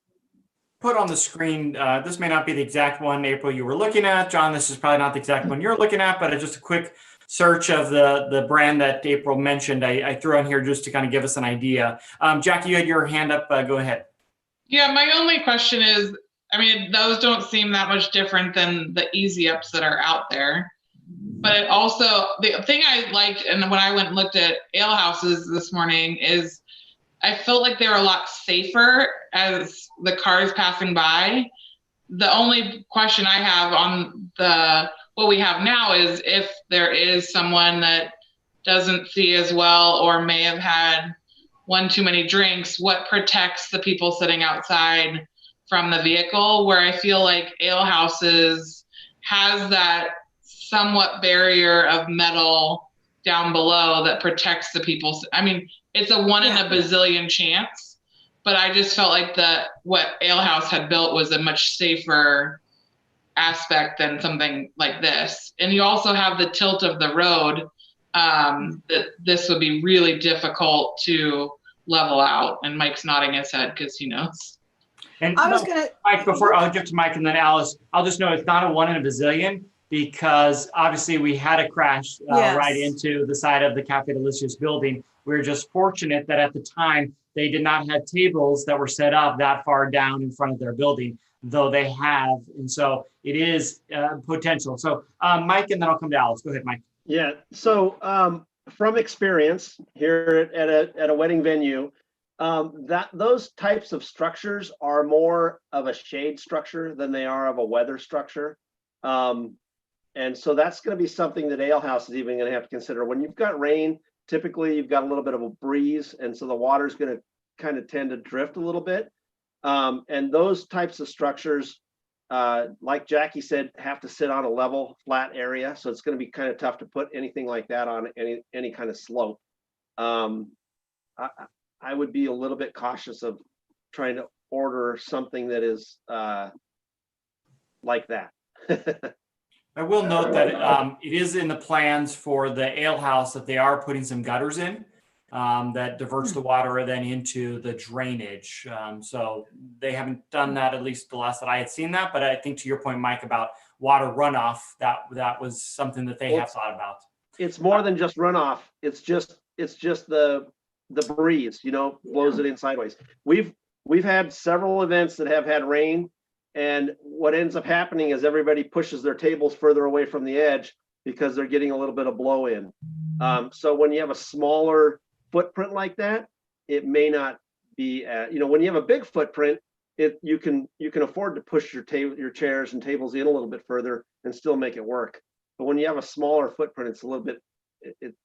Put on the screen, this may not be the exact one, April, you were looking at. John, this is probably not the exact one you're looking at, but just a quick search of the brand that April mentioned. I threw on here just to kind of give us an idea. Jackie, you had your hand up. Go ahead. Yeah, my only question is, I mean, those don't seem that much different than the Easy Ups that are out there. But it also, the thing I liked, and when I went and looked at ale houses this morning, is I felt like they were a lot safer as the cars passing by. The only question I have on what we have now is if there is someone that doesn't see as well or may have had one too many drinks, what protects the people sitting outside from the vehicle, where I feel like ale houses has that somewhat barrier of metal down below that protects the people. I mean, it's a 1 in a bazillion chance, but I just felt like what Ale House had built was a much safer aspect than something like this. And you also have the tilt of the road, that this would be really difficult to level out. And Mike's nodding his head because he knows. And I was gonna, Mike, before I'll give to Mike and then Alice, I'll just know it's not a 1 in a bazillion, because obviously we had a crash right into the side of the Cafe Delicious building. We were just fortunate that at the time they did not have tables that were set up that far down in front of their building, though they have. And so it is potential. So Mike, and then I'll come to Alice. Go ahead, Mike. Yeah, so from experience here at a wedding venue, those types of structures are more of a shade structure than they are of a weather structure. And so that's going to be something that Ale House is even going to have to consider. When you've got rain, typically you've got a little bit of a breeze, and so the water's going to kind of tend to drift a little bit. And those types of structures, like Jackie said, have to sit on a level, flat area. So it's going to be kind of tough to put anything like that on any kind of slope. I would be a little bit cautious of trying to order something that is like that. I will note that it is in the plans for the Ale House that they are putting some gutters in that diverts the water then into the drainage. So they haven't done that, at least the last that I had seen that. But I think to your point, Mike, about water runoff, that was something that they have thought about. It's more than just runoff. It's just the breeze, blows it in sideways. We've had several events that have had rain, and what ends up happening is everybody pushes their tables further away from the edge because they're getting a little bit of blow in. So when you have a smaller footprint like that, it may not be, when you have a big footprint, you can afford to push your chairs and tables in a little bit further and still make it work. But when you have a smaller footprint, it's a little bit,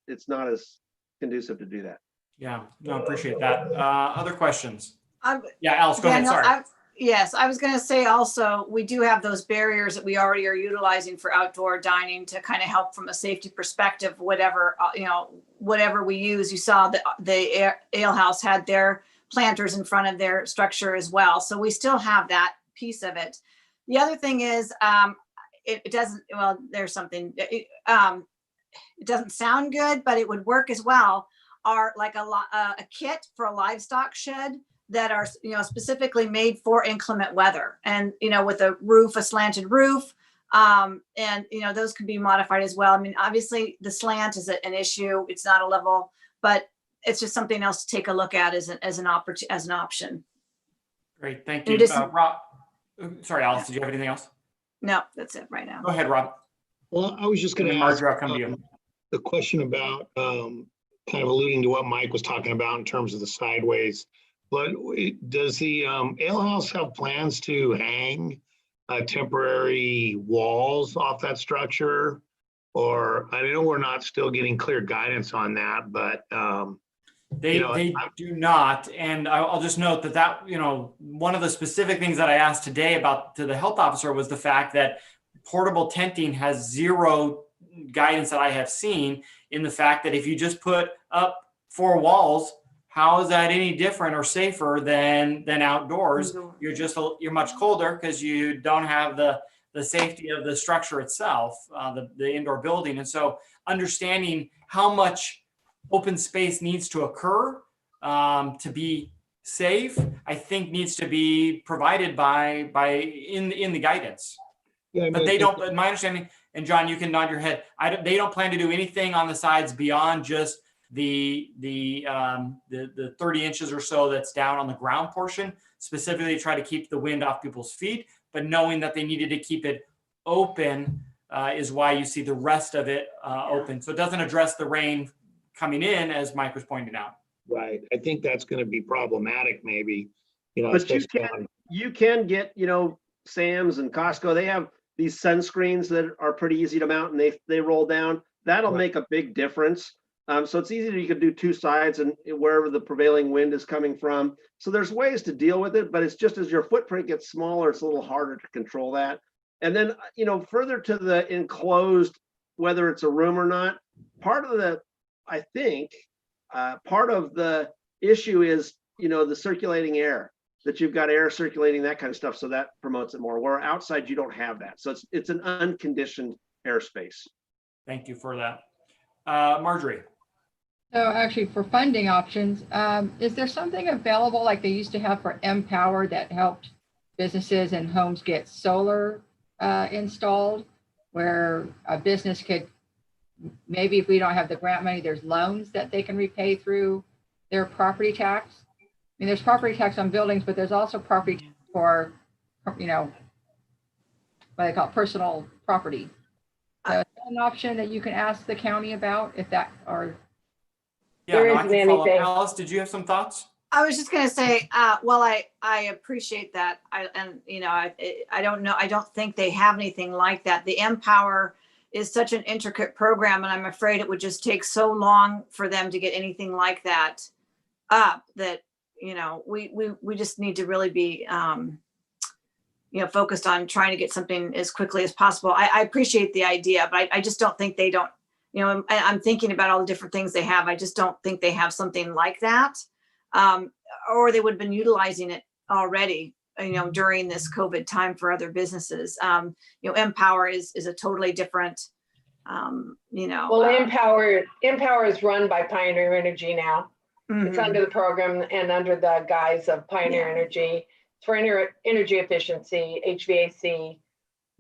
it's not as conducive to do that. Yeah, no, appreciate that. Other questions? Yeah, Alice, go ahead. Daniel, Sorry. Yes, I was going to say also, we do have those barriers that we already are utilizing for outdoor dining to kind of help from a safety perspective, whatever we use. You saw the Ale House had their planters in front of their structure as well. So we still have that piece of it. The other thing is, it doesn't, well, there's something, it doesn't sound good, but it would work as well, are like a kit for a livestock shed that are, specifically made for inclement weather, and, with a slanted roof. And, those can be modified as well. I mean, obviously the slant is an issue. It's not a level, but it's just something else to take a look at as an option. Great. Thank you. Rob, sorry, Alice, did you have anything else? No, that's it right now. Go ahead, Rob. Well, I was just going to ask Marjorie, I'll come to you. the question about kind of alluding to what Mike was talking about in terms of the sideways. But does the Ale House have plans to hang temporary walls off that structure? Or I know we're not still getting clear guidance on that, but they do not. And I'll just note that one of the specific things that I asked today to the health officer was the fact that portable tenting has zero guidance that I have seen in the fact that if you just put up 4 walls, how is that any different or safer than outdoors? You're much colder because you don't have the safety of the structure itself, the indoor building. And so understanding how much open space needs to occur to be safe, I think needs to be provided in the guidance. Yeah, but they don't, but my understanding, and John, you can nod your head, they don't plan to do anything on the sides beyond just the 30 inches or so that's down on the ground portion, specifically try to keep the wind off people's feet, but knowing that they needed to keep it open is why you see the rest of it open. So it doesn't address the rain coming in, as Mike was pointing out. Right. I think that's going to be problematic, maybe. But you can get, Sam's and Costco, they have these sunscreens that are pretty easy to mount, and they roll down. That'll make a big difference. So it's easy you could do 2 sides and wherever the prevailing wind is coming from. So there's ways to deal with it, but it's just as your footprint gets smaller, it's a little harder to control that. And then, further to the enclosed whether it's a room or not, part of the, I think, part of the issue is, the circulating air, that you've got air circulating, that kind of stuff. So that promotes it more, where outside you don't have that. So it's an unconditioned airspace. Thank you for that. Marjorie. So actually for funding options, is there something available like they used to have for Empower that helped businesses and homes get solar installed, where a business could, maybe if we don't have the grant money, there's loans that they can repay through their property tax? I mean, there's property tax on buildings, but there's also property tax for, what they call personal property. So is that an option that you can ask the county about if that, or? Yeah, There no, I isn't can follow up. anything. Alice, did you have some thoughts? I was just going to say, well, I appreciate that. I don't know. I don't think they have anything like that. The Empower is such an intricate program, and I'm afraid it would just take so long for them to get anything like that up that, we just need to really be, focused on trying to get something as quickly as possible. I appreciate the idea, but I just don't think they don't, I'm thinking about all the different things they have. I just don't think they have something like that. Or they would have been utilizing it already, during this COVID time for other businesses. Empower is a totally different, Well, Empower is run by Pioneer Energy now. It's under the program and under the guise of Pioneer Energy. It's for energy efficiency, HVAC,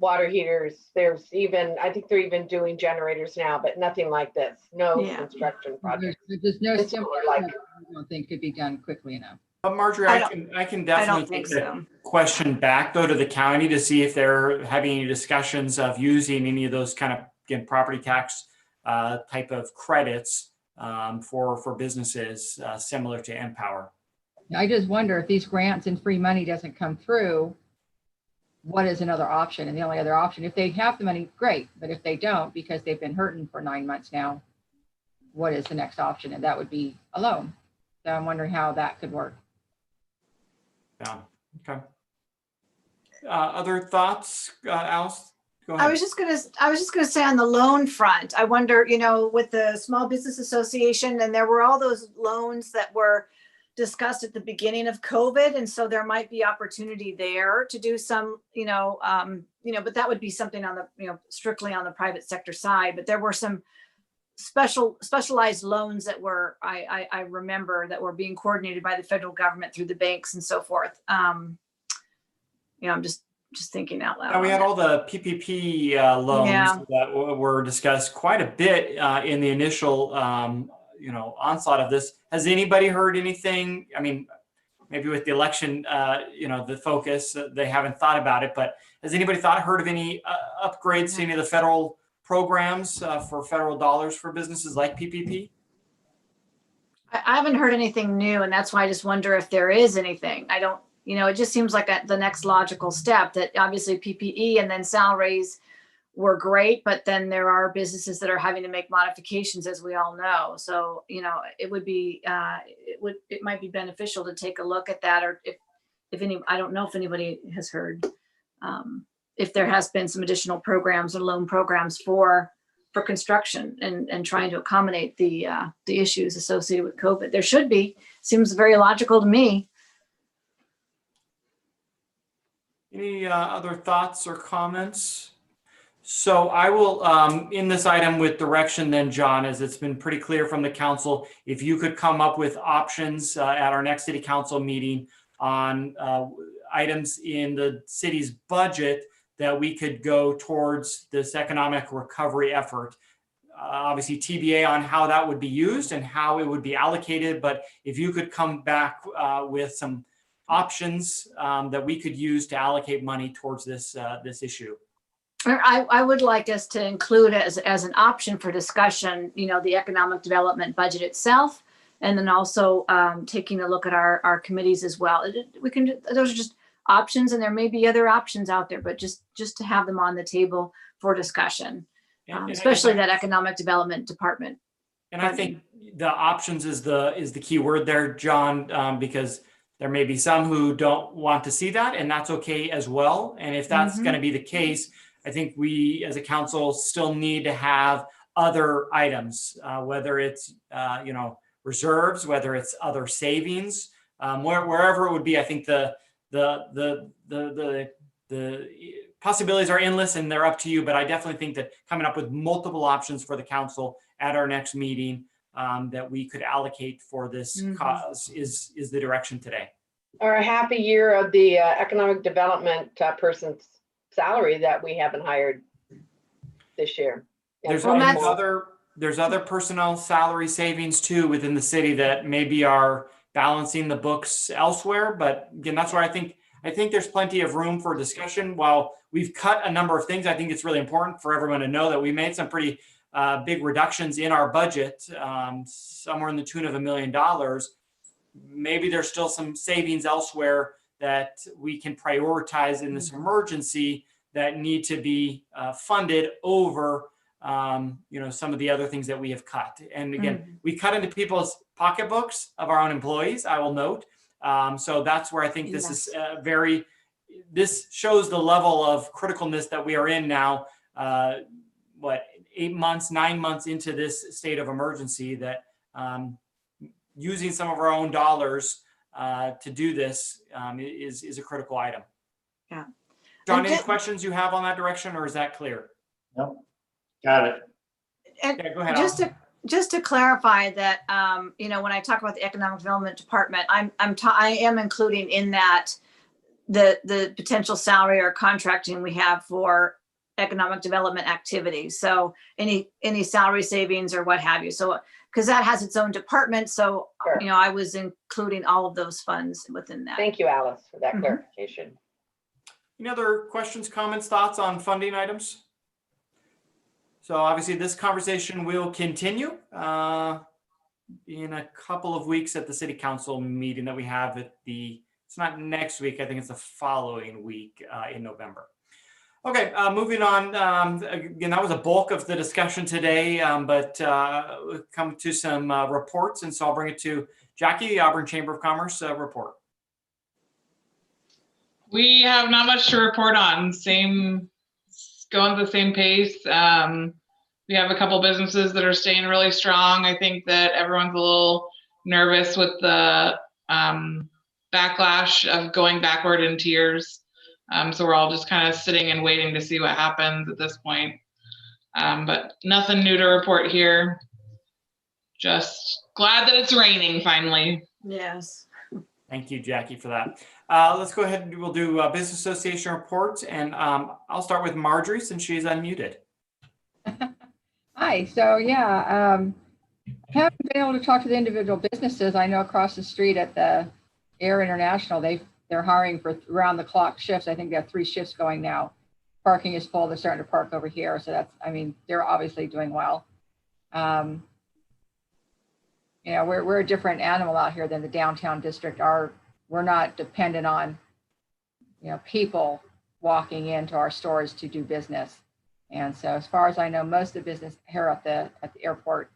water heaters. There's even, I think they're even doing generators now, but nothing like this. No construction project. There's no It's similar, more like- I don't think could be done quickly enough. But Marjorie, I can I definitely don't think take the so. question back though to the county to see if they're having any discussions of using any of those kind of, again, property tax type of credits for businesses similar to Empower. I just wonder if these grants and free money doesn't come through, what is another option? And the only other option, if they have the money, great. But if they don't, because they've been hurting for 9 months now, what is the next option? And that would be a loan. So I'm wondering how that could work. Yeah. Okay. Other thoughts, Alice? Go ahead. I was just gonna say on the loan front, I wonder, with the Small Business Association, and there were all those loans that were discussed at the beginning of COVID. And so there might be opportunity there to do some, but that would be something on the, strictly on the private sector side. But there were some specialized loans that were, I remember, that were being coordinated by the federal government through the banks and so forth. I'm just thinking out loud. Yeah, we on had that. all the PPP loans that were discussed quite a bit in the initial, onslaught of this. Has anybody heard anything? I mean, maybe with the election, the focus, they haven't thought about it, but has anybody heard of any upgrades to any of the federal programs for federal dollars for businesses like PPP? I haven't heard anything new, and that's why I just wonder if there is anything. I don't, it just seems like the next logical step, that obviously PPE and then salaries were great, but then there are businesses that are having to make modifications, as we all know. So, it would be, it might be beneficial to take a look at that, or if any, I don't know if anybody has heard, if there has been some additional programs or loan programs for construction and trying to accommodate the issues associated with COVID. There should be. Seems very logical to me. Any other thoughts or comments? So I will, in this item with direction then, John, as it's been pretty clear from the council, if you could come up with options at our next city council meeting on items in the city's budget that we could go towards this economic recovery effort. Obviously TBA on how that would be used and how it would be allocated, but if you could come back with some options that we could use to allocate money towards this issue. I would like us to include as an option for discussion, the economic development budget itself, and then also taking a look at our committees as well. Those are just options, and there may be other options out there, but just to have them on the table for discussion, especially that economic development department. And I think the options is the key word there, John, because there may be some who don't want to see that, and that's okay as well. And if that's going to be the case, I think we as a council still need to have other items, whether it's, reserves, whether it's other savings, wherever it would be. I think the possibilities are endless and they're up to you, but I definitely think that coming up with multiple options for the council at our next meeting that we could allocate for this cause is the direction today. Or a happy year of the economic development person's salary that we haven't hired this year. There's Well, that's- other personnel salary savings too within the city that maybe are balancing the books elsewhere. But again, that's where I think there's plenty of room for discussion. While we've cut a number of things, I think it's really important for everyone to know that we made some pretty big reductions in our budget, somewhere in the tune of $1 million. Maybe there's still some savings elsewhere that we can prioritize in this emergency that need to be funded over some of the other things that we have cut. And again, we cut into people's pocketbooks of our own employees, I will note. So that's where I think this is this shows the level of criticalness that we are in now, 9 months into this state of emergency, that using some of our own dollars to do this is a critical item. Yeah. John, any questions you have on that direction, or is that clear? Nope. Got it. And Yeah, go ahead. just to clarify that, when I talk about the economic development department, I am including in that the potential salary or contracting we have for economic development activities. So any salary savings or what have you. So, because that has its own department. So, Sure. I was including all of those funds within that. Thank you, Alice, for that clarification. Any other questions, comments, thoughts on funding items? So obviously this conversation will continue in a couple of weeks at the city council meeting that we have it's not next week, I think it's the following week in November. Okay, moving on. Again, that was a bulk of the discussion today, but we'll come to some reports. And so I'll bring it to Jackie, the Auburn Chamber of Commerce report. We have not much to report on. Going at the same pace. We have a couple businesses that are staying really strong. I think that everyone's a little nervous with the backlash of going backward in tiers. So we're all just kind of sitting and waiting to see what happens at this point. But nothing new to report here. Just glad that it's raining finally. Yes. Thank you, Jackie, for that. Let's go ahead and we'll do Business Association reports. And I'll start with Marjorie since she's unmuted. Hi, so haven't been able to talk to the individual businesses. I know across the street at the Air International, they're hiring for round the clock shifts. I think they have 3 shifts going now. Parking is full. They're starting to park over here. So they're obviously doing well. We're a different animal out here than the downtown district. We're not dependent on, people walking into our stores to do business. And so as far as I know, most of the business here at the airport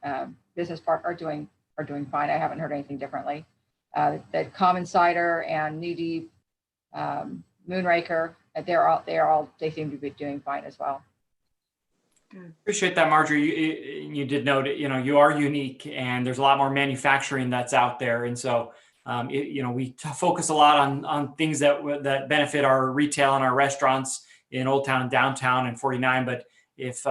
business park are doing fine. I haven't heard anything differently. The Common Cider and Knee Deep, Moonraker, they seem to be doing fine as well. Appreciate that, Marjorie. You did note it, you are unique and there's a lot more manufacturing that's out there. And so, we focus a lot on things that benefit our retail and our restaurants in Old Town and downtown and 49. But if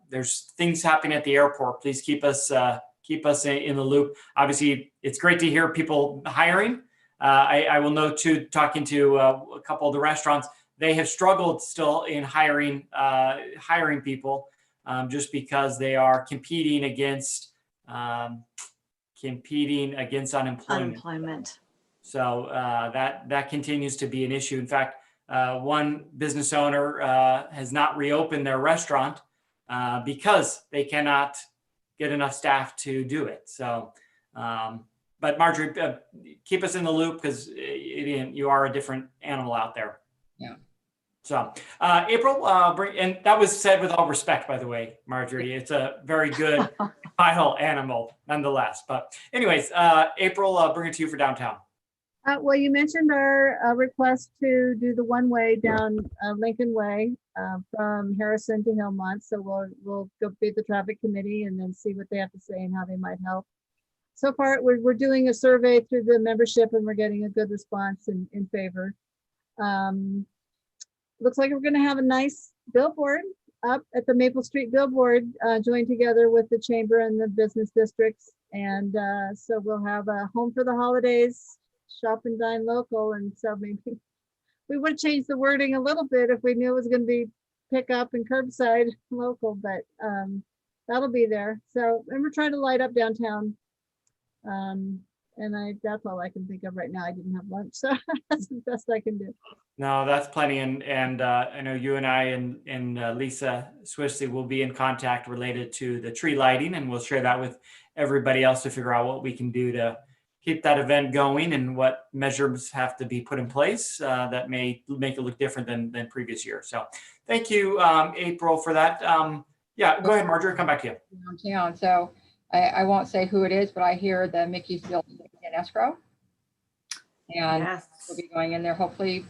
there's things happening at the airport, please keep us in the loop. Obviously, it's great to hear people hiring. I will note too, talking to a couple of the restaurants, they have struggled still in hiring people just because they are competing against unemployment. So that continues to be an issue. In fact, one business owner has not reopened their restaurant because they cannot get enough staff to do it. So, but Marjorie, keep us in the loop because you are a different animal out there. Yeah. So, April, and that was said with all respect, by the way, Marjorie. It's a very good vile animal, nonetheless. But anyways, April, bring it to you for downtown. Well, you mentioned our request to do the one-way down Lincoln Way from Harrison to Hillmont. So we'll go beat the traffic committee and then see what they have to say and how they might help. So far, we're doing a survey through the membership and we're getting a good response in favor. Looks like we're going to have a nice billboard up at the Maple Street billboard, joined together with the chamber and the business districts. And so we'll have a home for the holidays, shop and dine local. And so maybe we would change the wording a little bit if we knew it was going to be pick up and curbside local, but that'll be there. So, and we're trying to light up downtown. And that's all I can think of right now. I didn't have lunch, so that's the best I can do. No, that's plenty. And I know you and I and Lisa Swissley will be in contact related to the tree lighting, and we'll share that with everybody else to figure out what we can do to keep that event going and what measures have to be put in place that may make it look different than previous years. So thank you, April, for that. Yeah, go ahead, Marjorie, come back to you. Downtown. So I won't say who it is, but I hear the Mickey's building in escrow. And Yes. we'll be going in there hopefully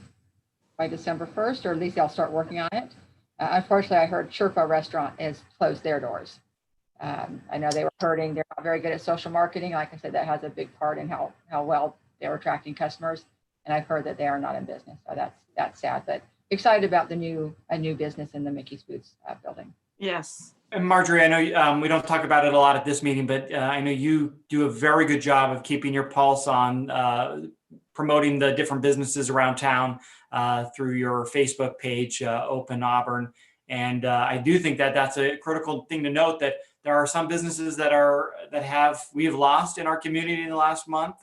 by December 1st, or at least they'll start working on it. Unfortunately, I heard Sherpa Restaurant has closed their doors. I know they were hurting. They're not very good at social marketing. Like I said, that has a big part in how well they're attracting customers. And I've heard that they are not in business. So that's sad, but excited about a new business in the Mickey's Foods building. Yes. And Marjorie, I know we don't talk about it a lot at this meeting, but I know you do a very good job of keeping your pulse on promoting the different businesses around town through your Facebook page, Open Auburn. And I do think that that's a critical thing to note, that there are some businesses we have lost in our community in the last month,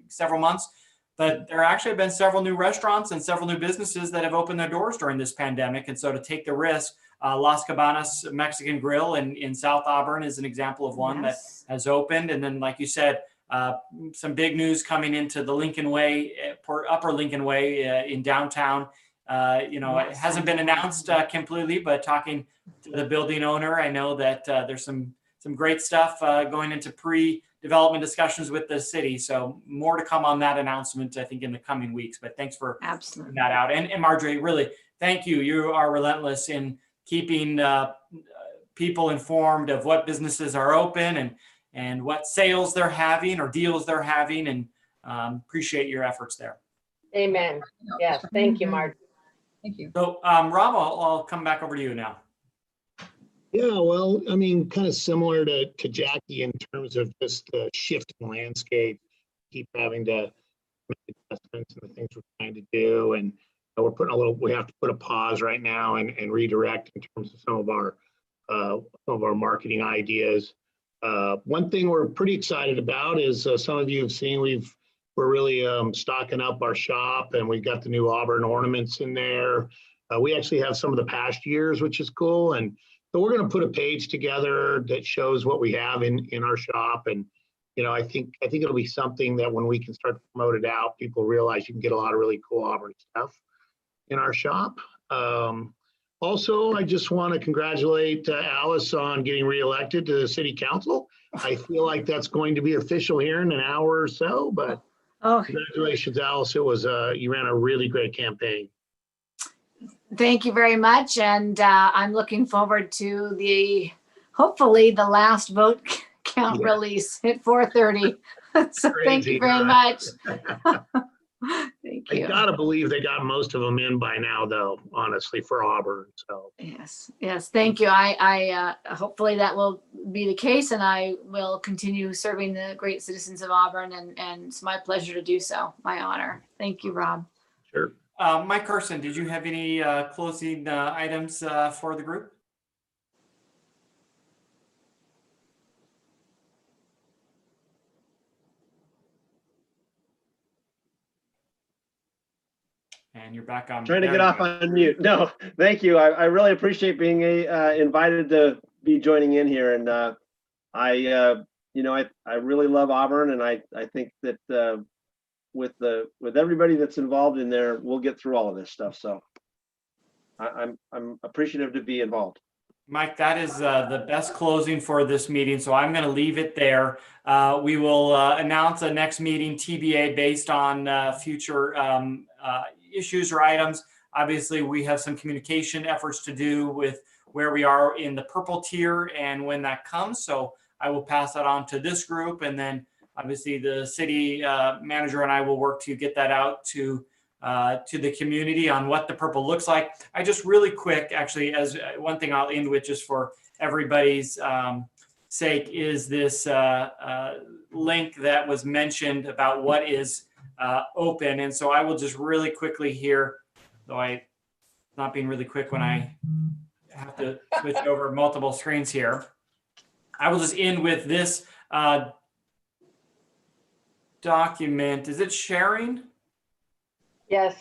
several months. But there actually have been several new restaurants and several new businesses that have opened their doors during this pandemic. And so to take the risk, Las Cabanas Mexican Grill in South Auburn is an example of one that has opened. And then, like you said, some big news coming into the Lincoln Way, Upper Lincoln Way in downtown. It hasn't been announced completely, but talking to the building owner, I know that there's some great stuff going into pre-development discussions with the city. So more to come on that announcement, I think, in the coming weeks. But thanks for putting that out. And Marjorie, really, thank you. You are relentless in keeping people informed of what businesses are open and what sales they're having or deals they're having, and appreciate your efforts there. Amen. Yes, thank you, Mark. Thank you. So Rob, I'll come back over to you now. Yeah, well, I mean, kind of similar to Jackie in terms of just the shift in landscape, keep having to make adjustments and the things we're trying to do. And we have to put a pause right now and redirect in terms of some of our marketing ideas. One thing we're pretty excited about is some of you have seen we're really stocking up our shop, and we've got the new Auburn ornaments in there. We actually have some of the past years, which is cool. And so we're going to put a page together that shows what we have in our shop. And, I think it'll be something that when we can start to promote it out, people realize you can get a lot of really cool Auburn stuff in our shop. Also, I just want to congratulate Alice on getting reelected to the city council. I feel like that's going to be official here in an hour or so, but congratulations, Alice. It was you ran a really great campaign. Thank you very much. And I'm looking forward to hopefully the last vote count release at 4:30. So thank you very much. Thank you. I gotta believe they got most of them in by now, though, honestly, for Auburn. So yes, thank you. I hopefully that will be the case, and I will continue serving the great citizens of Auburn, and it's my pleasure to do so. My honor. Thank you, Rob. Sure. Mike Carson, did you have any closing items for the group? And you're back on. Trying to get off on mute. No, thank you. I really appreciate being invited to be joining in here. And I really love Auburn, and I think that with everybody that's involved in there, we'll get through all of this stuff. So I'm appreciative to be involved. Mike, that is the best closing for this meeting, so I'm going to leave it there. We will announce a next meeting TBA based on future issues or items. Obviously, we have some communication efforts to do with where we are in the purple tier and when that comes. So I will pass that on to this group, and then obviously the city manager and I will work to get that out to the community on what the purple looks like. I just really quick, actually, as one thing I'll end with just for everybody's sake is this link that was mentioned about what is open. And so I will just really quickly here, though I'm not being really quick when I have to switch over multiple screens here. I will just end with this document. Is it sharing? Yes.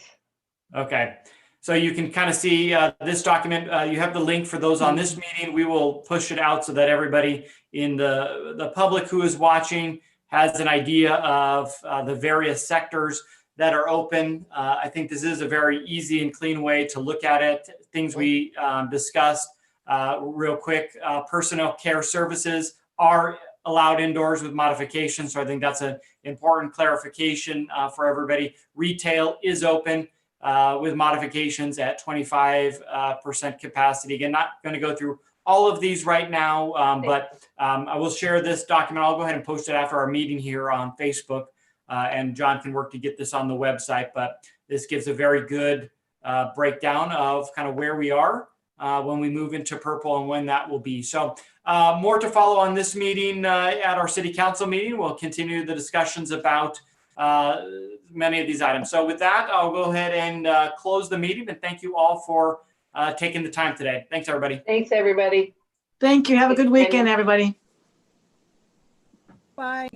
Okay, so you can kind of see this document. You have the link for those on this meeting. We will push it out so that everybody in the public who is watching has an idea of the various sectors that are open. I think this is a very easy and clean way to look at it. Things we discussed real quick. Personal care services are allowed indoors with modifications. So I think that's an important clarification for everybody. Retail is open with modifications at 25% capacity. Again, not going to go through all of these right now, but I will share this document. I'll go ahead and post it after our meeting here on Facebook, and John can work to get this on the website. But this gives a very good breakdown of kind of where we are when we move into purple and when that will be. So more to follow on this meeting at our city council meeting. We'll continue the discussions about many of these items. So with that, I'll go ahead and close the meeting, and thank you all for taking the time today. Thanks, everybody. Thanks, everybody. Thank you. Have a good weekend, everybody. Bye.